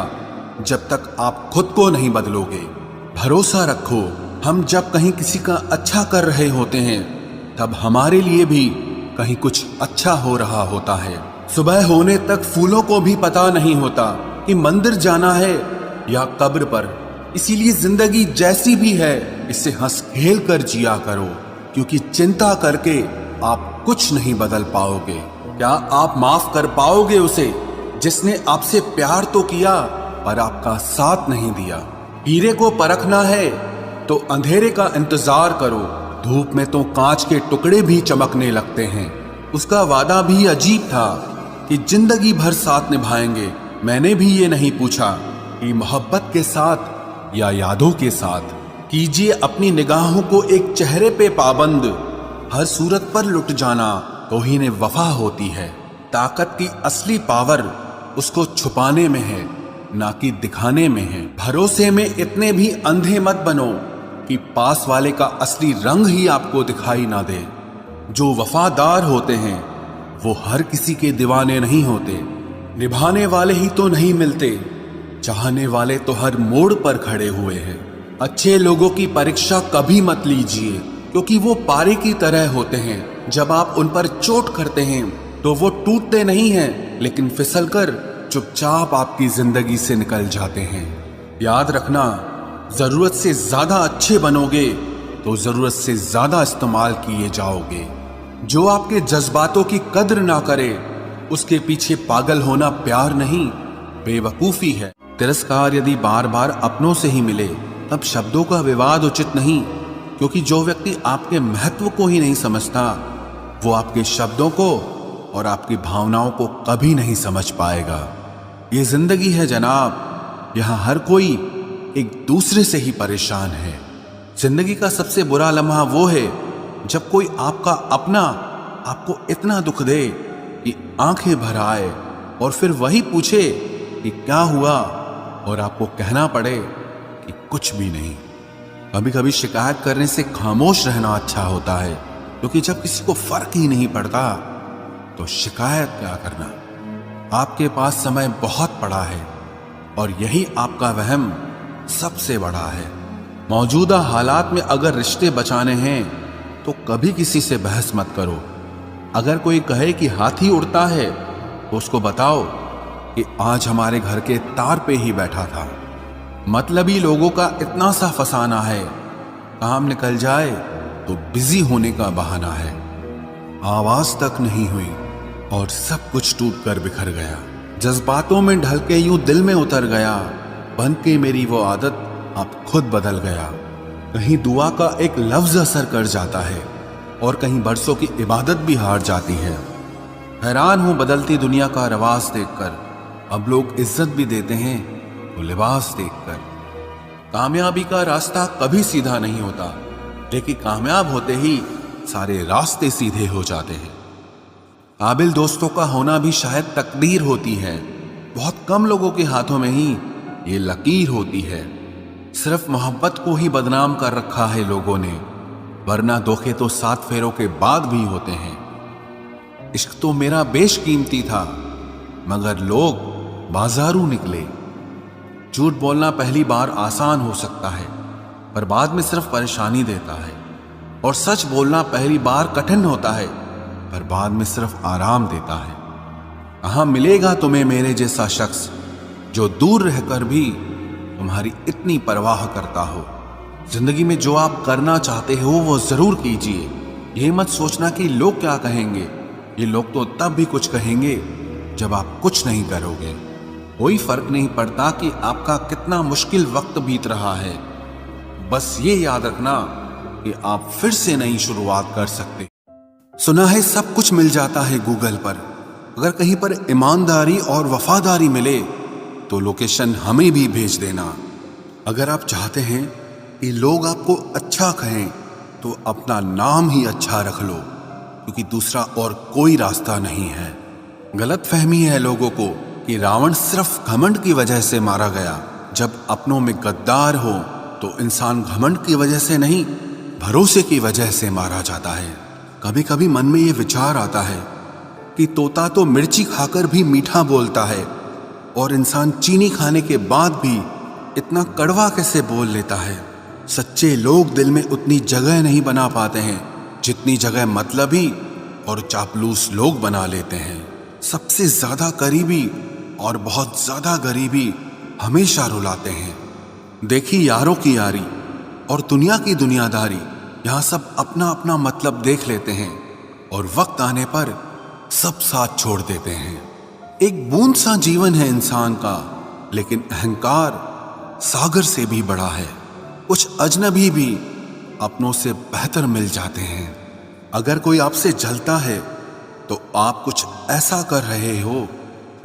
Speaker 1: जब तक आप खुद को नहीं बदलोगे। भरोसा रखो, हम जब कहीं किसी का अच्छा कर रहे होते हैं, तब हमारे लिए भी कहीं कुछ अच्छा हो रहा होता है। सुबह होने तक फूलों को भी पता नहीं होता कि मंदिर जाना है या कब्र पर। इसीलिए जिंदगी जैसी भी है, इसे हंस खेल कर जिया करो, क्योंकि चिंता करके आप कुछ नहीं बदल पाओगे। क्या आप माफ कर पाओगे उसे जिसने आपसे प्यार तो किया पर आपका साथ नहीं दिया। हीरे को परखना है तो अंधेरे का इंतजार करो, धूप में तो कांच के टुकड़े भी चमकने लगते हैं। उसका वादा भी अजीब था कि जिंदगी भर साथ निभाएंगे। मैंने भी ये नहीं पूछा कि मोहब्बत के साथ या यादों के साथ। कीजिए अपनी निगाहों को एक चेहरे पे पाबंद, हर सूरत पर लुट जाना तौहीन वफा होती है। ताकत की असली पावर उसको छुपाने में है, ना कि दिखाने में है। भरोसे में इतने भी अंधे मत बनो कि पास वाले का असली रंग ही आपको दिखाई ना दे। जो वफादार होते हैं वो हर किसी के दीवाने नहीं होते। निभाने वाले ही तो नहीं मिलते, चाहने वाले तो हर मोड़ पर खड़े हुए हैं। अच्छे लोगों की परीक्षा कभी मत लीजिए, क्योंकि वो पारे की तरह होते हैं। जब आप उन पर चोट करते हैं तो वो टूटते नहीं हैं, लेकिन फिसलकर चुपचाप आपकी जिंदगी से निकल जाते हैं। याद रखना, जरूरत से ज्यादा अच्छे बनोगे तो जरूरत से ज्यादा इस्तेमाल किए जाओगे। जो आपके जज्बातों की कद्र ना करे उसके पीछे पागल होना प्यार नहीं, बेवकूफी है। तिरस्कार यदि बार बार अपनों से ही मिले तब शब्दों का विवाद उचित नहीं, क्योंकि जो व्यक्ति आपके महत्व को ही नहीं समझता वो आपके शब्दों को और आपकी भावनाओं को कभी नहीं समझ पाएगा। ये जिंदगी है जनाब, यहाँ हर कोई एक दूसरे से ही परेशान है। जिंदगी का सबसे बुरा लम्हा वो है जब कोई आपका अपना आपको इतना दुख दे कि आंखें भर आए और फिर वही पूछे कि क्या हुआ और आपको कहना पड़े कि कुछ भी नहीं। कभी कभी शिकायत करने से खामोश रहना अच्छा होता है, क्योंकि जब किसी को फर्क ही नहीं पड़ता तो शिकायत क्या करना। आपके पास समय बहुत पड़ा है और यही आपका वहम सबसे बड़ा है। मौजूदा हालात में अगर रिश्ते बचाने हैं तो कभी किसी से बहस मत करो। अगर कोई कहे कि हाथी उड़ता है तो उसको बताओ कि आज हमारे घर के तार पे ही बैठा था। मतलबी लोगों का इतना सा फसाना है, काम निकल जाए तो बिजी होने का बहाना है। आवाज तक नहीं हुई और सब कुछ टूट कर बिखर गया। जज्बातों में ढल के यूं दिल में उतर गया, बन के मेरी वो आदत अब खुद बदल गया। कहीं दुआ का एक लफ्ज असर कर जाता है और कहीं बरसों की इबादत भी हार जाती है। हैरान हूं बदलती दुनिया का रवाज देखकर, अब लोग इज्जत भी देते हैं तो लिबास देखकर। कामयाबी का रास्ता कभी सीधा नहीं होता, लेकिन कामयाब होते ही सारे रास्ते सीधे हो जाते हैं। काबिल दोस्तों का होना भी शायद तकदीर होती है। बहुत कम लोगों के हाथों में ही ये लकीर होती है। सिर्फ मोहब्बत को ही बदनाम कर रखा है लोगों ने, वरना धोखे तो 7 फेरों के बाद भी होते हैं। इश्क तो मेरा बेशकीमती था, मगर लोग बाजारू निकले। झूठ बोलना पहली बार आसान हो सकता है, पर बाद में सिर्फ परेशानी देता है। और सच बोलना पहली बार कठिन होता है, पर बाद में सिर्फ आराम देता है। कहाँ मिलेगा तुम्हें मेरे जैसा शख्स जो दूर रहकर भी तुम्हारी इतनी परवाह करता हो। जिंदगी में जो आप करना चाहते हो वो जरूर कीजिए। ये मत सोचना कि लोग क्या कहेंगे। ये लोग तो तब भी कुछ कहेंगे जब आप कुछ नहीं करोगे। कोई फर्क नहीं पड़ता कि आपका कितना मुश्किल वक्त बीत रहा है, बस ये याद रखना कि आप फिर से नई शुरुआत कर सकते। सुना है सब कुछ मिल जाता है गूगल पर। अगर कहीं पर ईमानदारी और वफादारी मिले तो लोकेशन हमें भी भेज देना। अगर आप चाहते हैं कि लोग आपको अच्छा कहें तो अपना नाम ही अच्छा रख लो, क्योंकि दूसरा और कोई रास्ता नहीं है। गलत फहमी है लोगों को कि रावण सिर्फ घमंड की वजह से मारा गया। जब अपनों में गद्दार हो तो इंसान घमंड की वजह से नहीं, भरोसे की वजह से मारा जाता है। कभी कभी मन में ये विचार आता है कि तोता तो मिर्ची खाकर भी मीठा बोलता है, और इंसान चीनी खाने के बाद भी इतना कड़वा कैसे बोल लेता है। सच्चे लोग दिल में उतनी जगह नहीं बना पाते हैं जितनी जगह मतलबी और चापलूस लोग बना लेते हैं। सबसे ज्यादा करीबी और बहुत ज्यादा गरीबी हमेशा रुलाते हैं। देखी यारों की यारी और दुनिया की दुनियादारी, यहाँ सब अपना अपना मतलब देख लेते हैं और वक्त आने पर सब साथ छोड़ देते हैं। एक बूंद सा जीवन है इंसान का, लेकिन अहंकार सागर से भी बड़ा है। कुछ अजनबी भी अपनों से बेहतर मिल जाते हैं। अगर कोई आपसे जलता है तो आप कुछ ऐसा कर रहे हो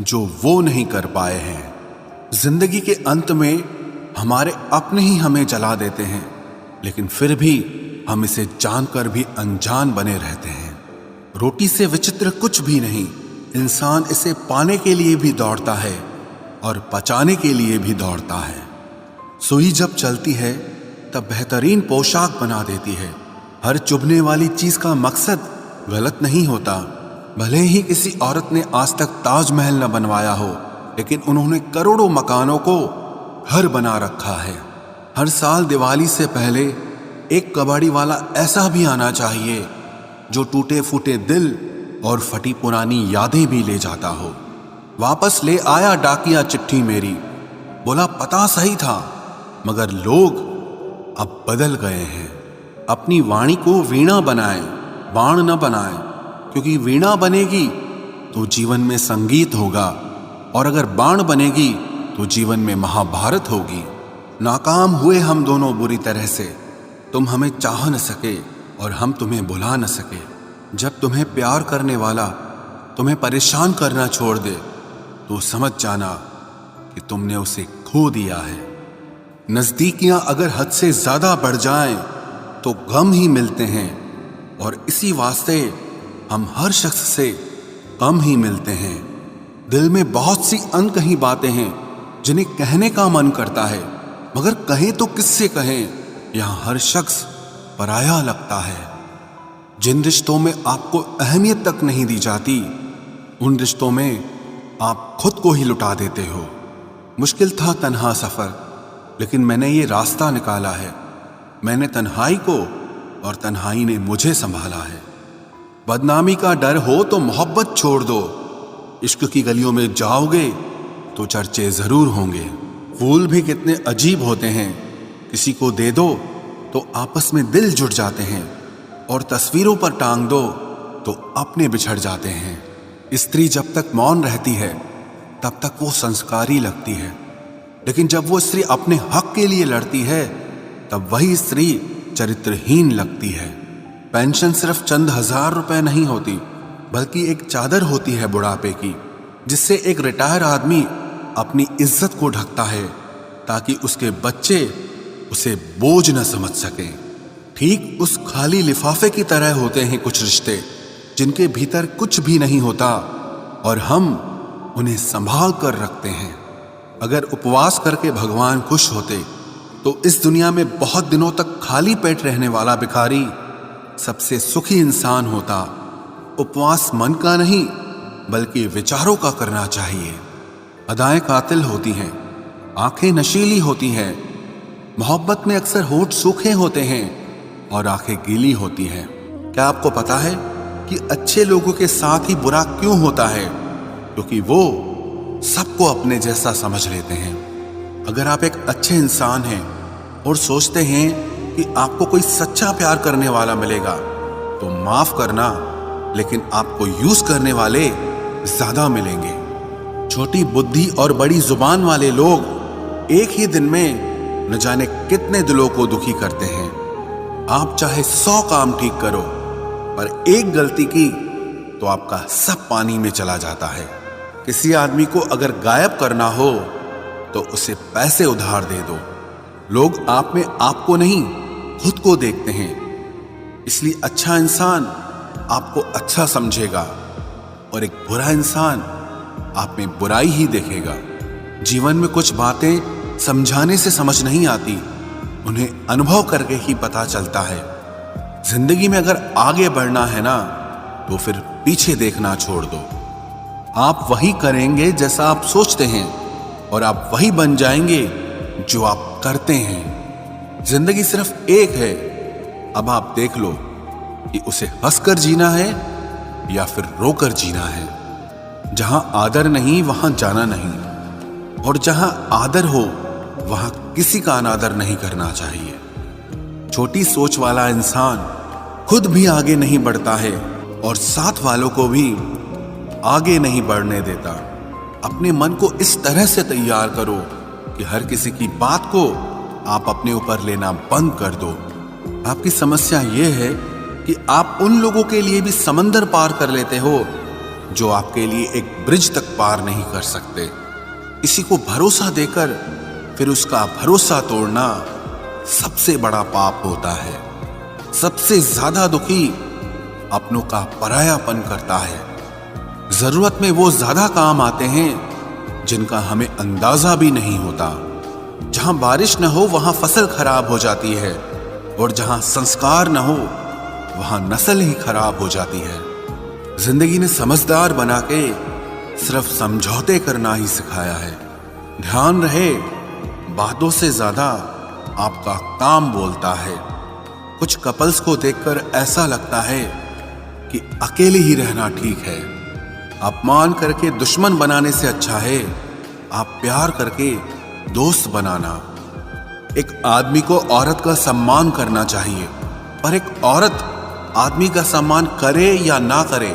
Speaker 1: जो वो नहीं कर पाए हैं। जिंदगी के अंत में हमारे अपने ही हमें जला देते हैं, लेकिन फिर भी हम इसे जानकर भी अनजान बने रहते हैं। रोटी से विचित्र कुछ भी नहीं। इंसान इसे पाने के लिए भी दौड़ता है और पचाने के लिए भी दौड़ता है। सुई जब चलती है तब बेहतरीन पोशाक बना देती है। हर चुभने वाली चीज का मकसद गलत नहीं होता। भले ही किसी औरत ने आज तक ताजमहल न बनवाया हो, लेकिन उन्होंने करोड़ों मकानों को घर बना रखा है। हर साल दिवाली से पहले एक कबाड़ी वाला ऐसा भी आना चाहिए जो टूटे फूटे दिल और फटी पुरानी यादें भी ले जाता हो। वापस ले आया डाकिया चिट्ठी मेरी, बोला पता सही था मगर लोग अब बदल गए हैं। अपनी वाणी को वीणा बनाएं, बाण न बनाएं, क्योंकि वीणा बनेगी तो जीवन में संगीत होगा, और अगर बाण बनेगी तो जीवन में महाभारत होगी। नाकाम हुए हम दोनों बुरी तरह से। तुम हमें चाह न सके और हम तुम्हें बुला न सके। जब तुम्हें प्यार करने वाला तुम्हें परेशान करना छोड़ दे तो समझ जाना कि तुमने उसे खो दिया है। नजदीकियां अगर हद से ज्यादा बढ़ जाएं तो गम ही मिलते हैं, और इसी वास्ते हम हर शख्स से कम ही मिलते हैं। दिल में बहुत सी अनकही बातें हैं जिन्हें कहने का मन करता है, मगर कहें तो किससे कहें। यहां हर शख्स पराया लगता है। जिन रिश्तों में आपको अहमियत तक नहीं दी जाती, उन रिश्तों में आप खुद को ही लुटा देते हो। मुश्किल था तन्हा सफर, लेकिन मैंने ये रास्ता निकाला है। मैंने तन्हाई को और तन्हाई ने मुझे संभाला है। बदनामी का डर हो तो मोहब्बत छोड़ दो। इश्क की गलियों में जाओगे तो चर्चे जरूर होंगे। फूल भी कितने अजीब होते हैं, किसी को दे दो तो आपस में दिल जुड़ जाते हैं, और तस्वीरों पर टांग दो तो अपने बिछड़ जाते हैं। स्त्री जब तक मौन रहती है तब तक वो संस्कारी लगती है, लेकिन जब वो स्त्री अपने हक के लिए लड़ती है तब वही स्त्री चरित्रहीन लगती है। पेंशन सिर्फ चंद हजार रुपए नहीं होती, बल्कि एक चादर होती है बुढ़ापे की, जिससे एक रिटायर आदमी अपनी इज्जत को ढकता है ताकि उसके बच्चे उसे बोझ न समझ सकें। ठीक उस खाली लिफाफे की तरह होते हैं कुछ रिश्ते जिनके भीतर कुछ भी नहीं होता, और हम उन्हें संभाल कर रखते हैं। अगर उपवास करके भगवान खुश होते तो इस दुनिया में बहुत दिनों तक खाली पेट रहने वाला भिखारी सबसे सुखी इंसान होता। उपवास मन का नहीं बल्कि विचारों का करना चाहिए। अदाएं कातिल होती हैं, आंखें नशीली होती हैं। मोहब्बत में अक्सर होठ सूखे होते हैं और आंखें गीली होती हैं। क्या आपको पता है कि अच्छे लोगों के साथ ही बुरा क्यों होता है? क्योंकि वो सबको अपने जैसा समझ लेते हैं। अगर आप एक अच्छे इंसान हैं और सोचते हैं कि आपको कोई सच्चा प्यार करने वाला मिलेगा, तो माफ करना, लेकिन आपको यूज करने वाले ज्यादा मिलेंगे। छोटी बुद्धि और बड़ी जुबान वाले लोग एक ही दिन में न जाने कितने दिलों को दुखी करते हैं। आप चाहे 100 काम ठीक करो, पर एक गलती की तो आपका सब पानी में चला जाता है। किसी आदमी को अगर गायब करना हो तो उसे पैसे उधार दे दो। लोग आप में आपको नहीं खुद को देखते हैं, इसलिए अच्छा इंसान आपको अच्छा समझेगा और एक बुरा इंसान आप में बुराई ही देखेगा। जीवन में कुछ बातें समझाने से समझ नहीं आती, उन्हें अनुभव करके ही पता चलता है। जिंदगी में अगर आगे बढ़ना है ना, तो फिर पीछे देखना छोड़ दो। आप वही करेंगे जैसा आप सोचते हैं, और आप वही बन जाएंगे जो आप करते हैं। जिंदगी सिर्फ एक है, अब आप देख लो कि उसे हंसकर जीना है या फिर रोकर जीना है। जहां आदर नहीं वहां जाना नहीं, और जहां आदर हो वहां किसी का अनादर नहीं करना चाहिए। छोटी सोच वाला इंसान खुद भी आगे नहीं बढ़ता है और साथ वालों को भी आगे नहीं बढ़ने देता। अपने मन को इस तरह से तैयार करो कि हर किसी की बात को आप अपने ऊपर लेना बंद कर दो। आपकी समस्या यह है कि आप उन लोगों के लिए भी समंदर पार कर लेते हो जो आपके लिए एक ब्रिज तक पार नहीं कर सकते। किसी को भरोसा देकर फिर उसका भरोसा तोड़ना सबसे बड़ा पाप होता है। सबसे ज्यादा दुखी अपनों का परायापन करता है। जरूरत में वो ज्यादा काम आते हैं जिनका हमें अंदाजा भी नहीं होता। जहां बारिश न हो वहां फसल खराब हो जाती है, और जहां संस्कार न हो वहां नस्ल ही खराब हो जाती है। जिंदगी ने समझदार बना के सिर्फ समझौते करना ही सिखाया है। ध्यान रहे, बातों से ज्यादा आपका काम बोलता है। कुछ कपल्स को देखकर ऐसा लगता है कि अकेले ही रहना ठीक है। अपमान करके दुश्मन बनाने से अच्छा है आप प्यार करके दोस्त बनाना। एक आदमी को औरत का सम्मान करना चाहिए, पर एक औरत आदमी का सम्मान करे या ना करे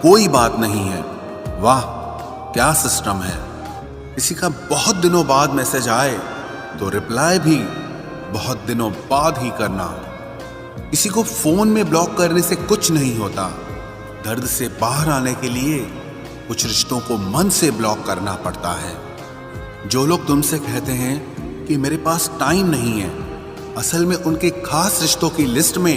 Speaker 1: कोई बात नहीं है। वाह, क्या सिस्टम है। किसी का बहुत दिनों बाद मैसेज आए तो रिप्लाई भी बहुत दिनों बाद ही करना। किसी को फोन में ब्लॉक करने से कुछ नहीं होता। दर्द से बाहर आने के लिए कुछ रिश्तों को मन से ब्लॉक करना पड़ता है। जो लोग तुमसे कहते हैं कि मेरे पास टाइम नहीं है, असल में उनके खास रिश्तों की लिस्ट में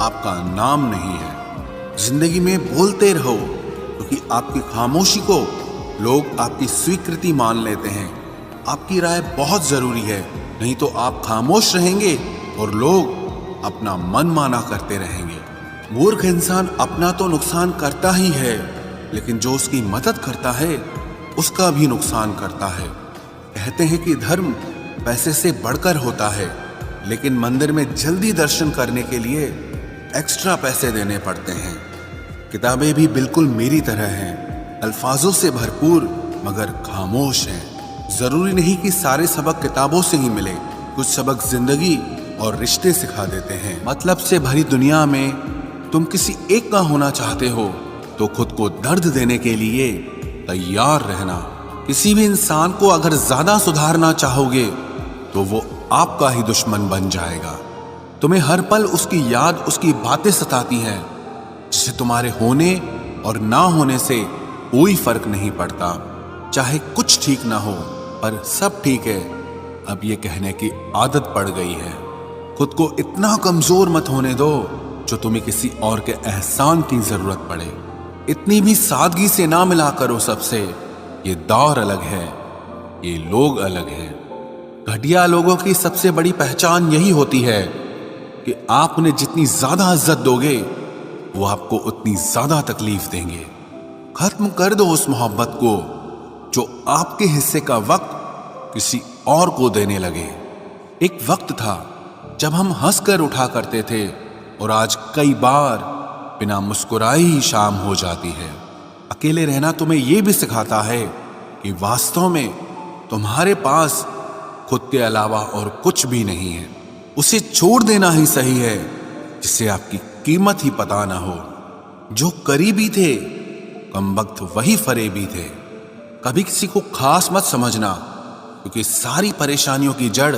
Speaker 1: आपका नाम नहीं है। जिंदगी में बोलते रहो, क्योंकि आपकी खामोशी को लोग आपकी स्वीकृति मान लेते हैं। आपकी राय बहुत जरूरी है, नहीं तो आप खामोश रहेंगे और लोग अपना मन माना करते रहेंगे। मूर्ख इंसान अपना तो नुकसान करता ही है, लेकिन जो उसकी मदद करता है उसका भी नुकसान करता है। कहते हैं कि धर्म पैसे से बढ़कर होता है, लेकिन मंदिर में जल्दी दर्शन करने के लिए एक्स्ट्रा पैसे देने पड़ते हैं। किताबें भी बिल्कुल मेरी तरह हैं, अल्फाजों से भरपूर मगर खामोश हैं। जरूरी नहीं कि सारे सबक किताबों से ही मिले, कुछ सबक जिंदगी और रिश्ते सिखा देते हैं। मतलब से भरी दुनिया में तुम किसी एक का होना चाहते हो तो खुद को दर्द देने के लिए तैयार रहना। किसी भी इंसान को अगर ज्यादा सुधारना चाहोगे तो वो आपका ही दुश्मन बन जाएगा। तुम्हें हर पल उसकी याद, उसकी बातें सताती हैं, जिससे तुम्हारे होने और ना होने से कोई फर्क नहीं पड़ता। चाहे कुछ ठीक ना हो, पर सब ठीक है अब ये कहने की आदत पड़ गई है। खुद को इतना कमजोर मत होने दो जो तुम्हें किसी और के एहसान की जरूरत पड़े। इतनी भी सादगी से ना मिला करो सबसे। ये दौर अलग है, ये लोग अलग हैं। घटिया लोगों की सबसे बड़ी पहचान यही होती है कि आप उन्हें जितनी ज्यादा इज्जत दोगे वो आपको उतनी ज्यादा तकलीफ देंगे। खत्म कर दो उस मोहब्बत को जो आपके हिस्से का वक्त किसी और को देने लगे। एक वक्त था जब हम हंसकर उठा करते थे, और आज कई बार बिना मुस्कुराए ही शाम हो जाती है। अकेले रहना तुम्हें यह भी सिखाता है कि वास्तव में तुम्हारे पास खुद के अलावा और कुछ भी नहीं है। उसे छोड़ देना ही सही है जिससे आपकी कीमत ही पता ना हो। जो करीबी थे कमबख्त वही फरेबी थे। कभी किसी को खास मत समझना, क्योंकि सारी परेशानियों की जड़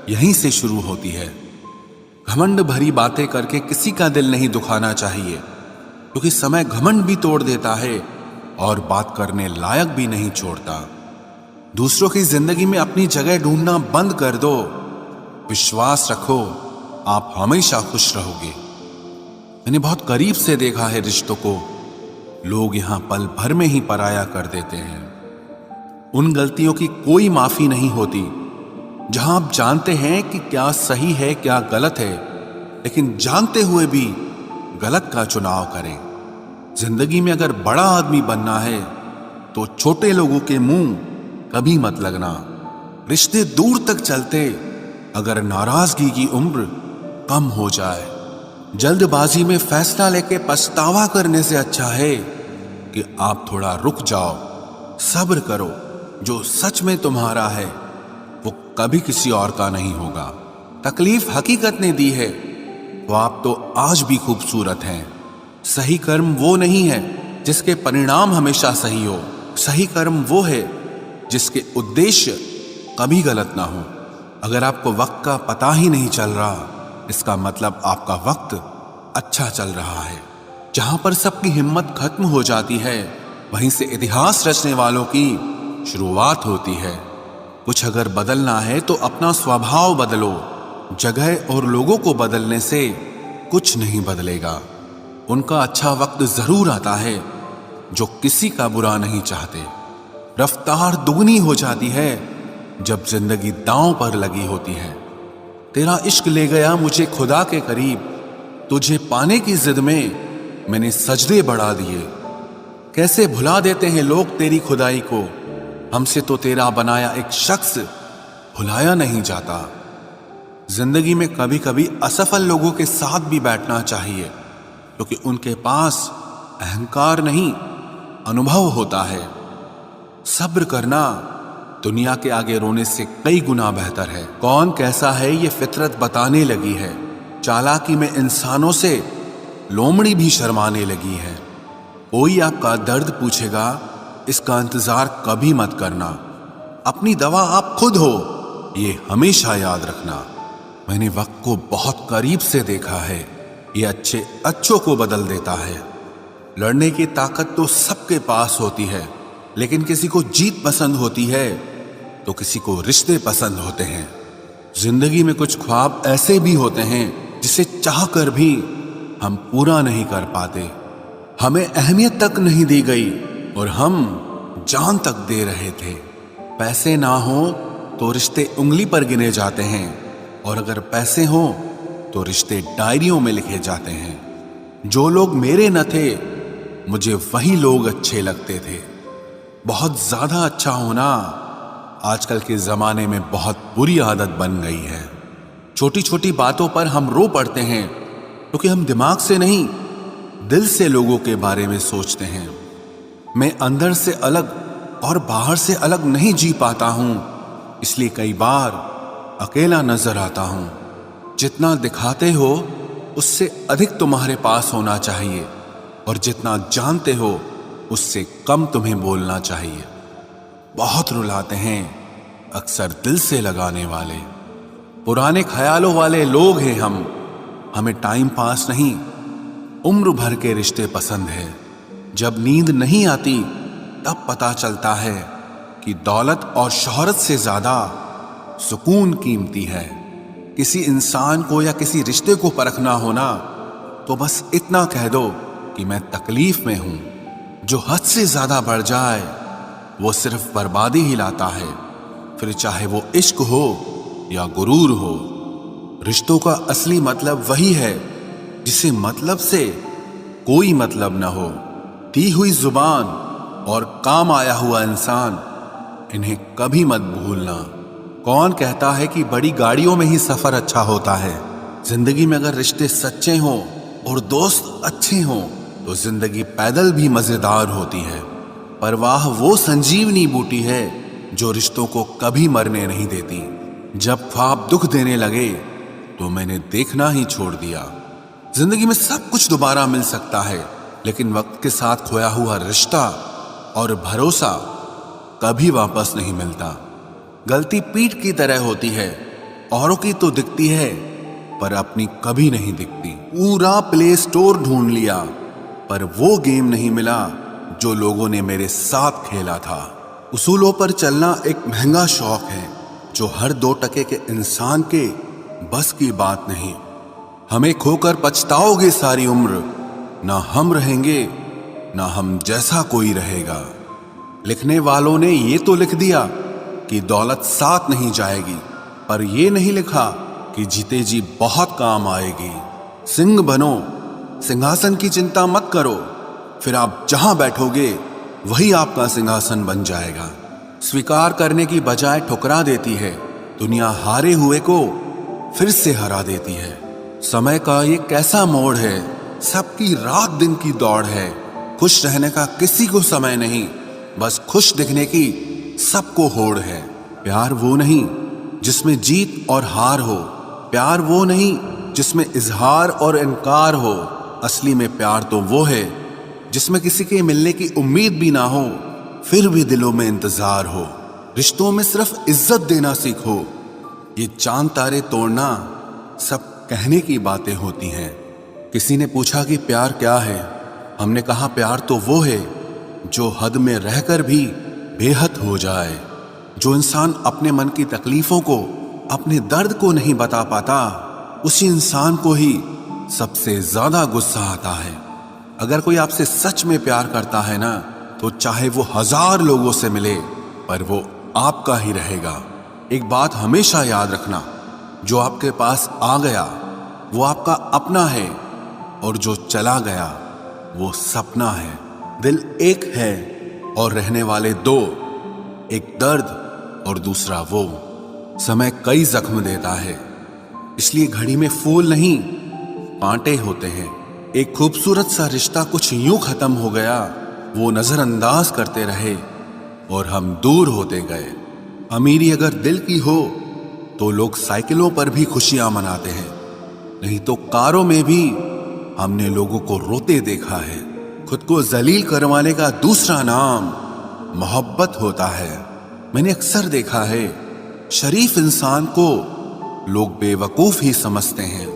Speaker 1: यहीं से शुरू होती है। घमंड भरी बातें करके किसी का दिल नहीं दुखाना चाहिए, क्योंकि समय घमंड भी तोड़ देता है और बात करने लायक भी नहीं छोड़ता। दूसरों की जिंदगी में अपनी जगह ढूंढना बंद कर दो। विश्वास रखो, आप हमेशा खुश रहोगे। मैंने बहुत करीब से देखा है रिश्तों को लोग यहां पल भर में ही पराया कर देते हैं। उन गलतियों की कोई माफी नहीं होती जहां आप जानते हैं कि क्या सही है क्या गलत है, लेकिन जानते हुए भी गलत का चुनाव करें। जिंदगी में अगर बड़ा आदमी बनना है तो छोटे लोगों के मुंह कभी मत लगना। रिश्ते दूर तक चलते अगर नाराजगी की उम्र कम हो जाए। जल्दबाजी में फैसला लेके पछतावा करने से अच्छा है कि आप थोड़ा रुक जाओ, सब्र करो। जो सच में तुम्हारा है वो कभी किसी और का नहीं होगा। तकलीफ हकीकत ने दी है तो आप तो आज भी खूबसूरत हैं। सही कर्म वो नहीं है जिसके परिणाम हमेशा सही हो। सही कर्म वो है जिसके उद्देश्य कभी गलत ना हो। अगर आपको वक्त का पता ही नहीं चल रहा, इसका मतलब आपका वक्त अच्छा चल रहा है। जहां पर सबकी हिम्मत खत्म हो जाती है, वहीं से इतिहास रचने वालों की शुरुआत होती है। कुछ अगर बदलना है तो अपना स्वभाव बदलो। जगह और लोगों को बदलने से कुछ नहीं बदलेगा। उनका अच्छा वक्त जरूर आता है जो किसी का बुरा नहीं चाहते। रफ्तार दुगनी हो जाती है जब जिंदगी दांव पर लगी होती है। तेरा इश्क ले गया मुझे खुदा के करीब, तुझे पाने की जिद में मैंने सजदे बढ़ा दिए। कैसे भुला देते हैं लोग तेरी खुदाई को, हमसे तो तेरा बनाया एक शख्स भुलाया नहीं जाता। जिंदगी में कभी कभी असफल लोगों के साथ भी बैठना चाहिए, क्योंकि उनके पास अहंकार नहीं अनुभव होता है। सब्र करना दुनिया के आगे रोने से कई गुना बेहतर है। कौन कैसा है ये फितरत बताने लगी है। चालाकी में इंसानों से लोमड़ी भी शर्माने लगी है। कोई आपका दर्द पूछेगा, इसका इंतजार कभी मत करना। अपनी दवा आप खुद हो, ये हमेशा याद रखना। मैंने वक्त को बहुत करीब से देखा है, ये अच्छे अच्छों को बदल देता है। लड़ने की ताकत तो सबके पास होती है, लेकिन किसी को जीत पसंद होती है तो किसी को रिश्ते पसंद होते हैं। जिंदगी में कुछ ख्वाब ऐसे भी होते हैं जिसे चाहकर भी हम पूरा नहीं कर पाते। हमें अहमियत तक नहीं दी गई और हम जान तक दे रहे थे। पैसे ना हो तो रिश्ते उंगली पर गिने जाते हैं, और अगर पैसे हो तो रिश्ते डायरियों में लिखे जाते हैं। जो लोग मेरे न थे, मुझे वही लोग अच्छे लगते थे। बहुत ज्यादा अच्छा होना आजकल के जमाने में बहुत बुरी आदत बन गई है। छोटी छोटी बातों पर हम रो पड़ते हैं, क्योंकि हम दिमाग से नहीं दिल से लोगों के बारे में सोचते हैं। मैं अंदर से अलग और बाहर से अलग नहीं जी पाता हूं, इसलिए कई बार अकेला नजर आता हूं। जितना दिखाते हो उससे अधिक तुम्हारे पास होना चाहिए, और जितना जानते हो उससे कम तुम्हें बोलना चाहिए। बहुत रुलाते हैं अक्सर दिल से लगाने वाले। पुराने ख्यालों वाले लोग हैं हम। हमें टाइम पास नहीं, उम्र भर के रिश्ते पसंद है। जब नींद नहीं आती तब पता चलता है कि दौलत और शोहरत से ज्यादा सुकून कीमती है। किसी इंसान को या किसी रिश्ते को परखना होना तो बस इतना कह दो कि मैं तकलीफ में हूं। जो हद से ज्यादा बढ़ जाए वो सिर्फ बर्बादी ही लाता है, फिर चाहे वो इश्क हो या गुरूर हो। रिश्तों का असली मतलब वही है जिसे मतलब से कोई मतलब न हो। दी हुई जुबान और काम आया हुआ इंसान, इन्हें कभी मत भूलना। कौन कहता है कि बड़ी गाड़ियों में ही सफर अच्छा होता है। जिंदगी में अगर रिश्ते सच्चे हों और दोस्त अच्छे हों तो जिंदगी पैदल भी मजेदार होती है। परवाह वो संजीवनी बूटी है जो रिश्तों को कभी मरने नहीं देती। जब ख्वाब दुख देने लगे तो मैंने देखना ही छोड़ दिया। जिंदगी में सब कुछ दोबारा मिल सकता है, लेकिन वक्त के साथ खोया हुआ रिश्ता और भरोसा कभी वापस नहीं मिलता। गलती पीठ की तरह होती है, औरों की तो दिखती है पर अपनी कभी नहीं दिखती। पूरा प्ले स्टोर ढूंढ लिया पर वो गेम नहीं मिला जो लोगों ने मेरे साथ खेला था। उसूलों पर चलना एक महंगा शौक है जो हर 2 टके के इंसान के बस की बात नहीं। हमें खोकर पछताओगे सारी उम्र, ना हम रहेंगे ना हम जैसा कोई रहेगा। लिखने वालों ने ये तो लिख दिया कि दौलत साथ नहीं जाएगी, पर ये नहीं लिखा कि जीते जी बहुत काम आएगी। सिंह बनो, सिंहासन की चिंता मत करो, फिर आप जहां बैठोगे वही आपका सिंहासन बन जाएगा। स्वीकार करने की बजाय ठुकरा देती है। दुनिया हारे हुए को फिर से हरा देती है। समय का ये कैसा मोड़ है, सबकी रात दिन की दौड़ है। खुश रहने का किसी को समय नहीं, बस खुश दिखने की सबको होड़ है। प्यार वो नहीं जिसमें जीत और हार हो, प्यार वो नहीं जिसमें इजहार और इनकार हो। असली में प्यार तो वो है जिसमें किसी के मिलने की उम्मीद भी ना हो, फिर भी दिलों में इंतजार हो। रिश्तों में सिर्फ इज्जत देना सीखो। ये चांद तारे तोड़ना सब कहने की बातें होती हैं। किसी ने पूछा कि प्यार क्या है। हमने कहा प्यार तो वो है जो हद में रहकर भी बेहद हो जाए। जो इंसान अपने मन की तकलीफों को, अपने दर्द को नहीं बता पाता, उसी इंसान को ही सबसे ज्यादा गुस्सा आता है। अगर कोई आपसे सच में प्यार करता है ना, तो चाहे वो 1000 लोगों से मिले, पर वो आपका ही रहेगा। एक बात हमेशा याद रखना, जो आपके पास आ गया वो आपका अपना है, और जो चला गया वो सपना है। दिल एक है और रहने वाले 2, एक दर्द और दूसरा वो। समय कई जख्म देता है, इसलिए घड़ी में फूल नहीं कांटे होते हैं। एक खूबसूरत सा रिश्ता कुछ यूं खत्म हो गया, वो नजरअंदाज करते रहे और हम दूर होते गए। अमीरी अगर दिल की हो तो लोग साइकिलों पर भी खुशियां मनाते हैं, नहीं तो कारों में भी हमने लोगों को रोते देखा है। खुद को जलील करवाने का दूसरा नाम मोहब्बत होता है। मैंने अक्सर देखा है, शरीफ इंसान को लोग बेवकूफ ही समझते हैं।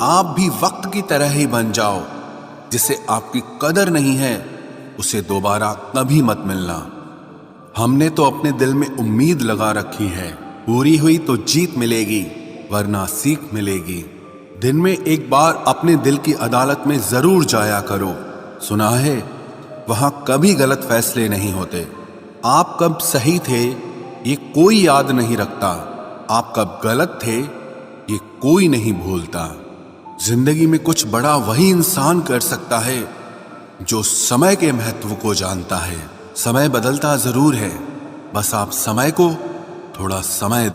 Speaker 1: आप भी वक्त की तरह ही बन जाओ। जिसे आपकी कदर नहीं है उसे दोबारा कभी मत मिलना। हमने तो अपने दिल में उम्मीद लगा रखी है, पूरी हुई तो जीत मिलेगी, वरना सीख मिलेगी। दिन में एक बार अपने दिल की अदालत में जरूर जाया करो। सुना है वहां कभी गलत फैसले नहीं होते। आप कब सही थे ये कोई याद नहीं रखता, आप कब गलत थे ये कोई नहीं भूलता। जिंदगी में कुछ बड़ा वही इंसान कर सकता है जो समय के महत्व को जानता है। समय बदलता जरूर है, बस आप समय को थोड़ा समय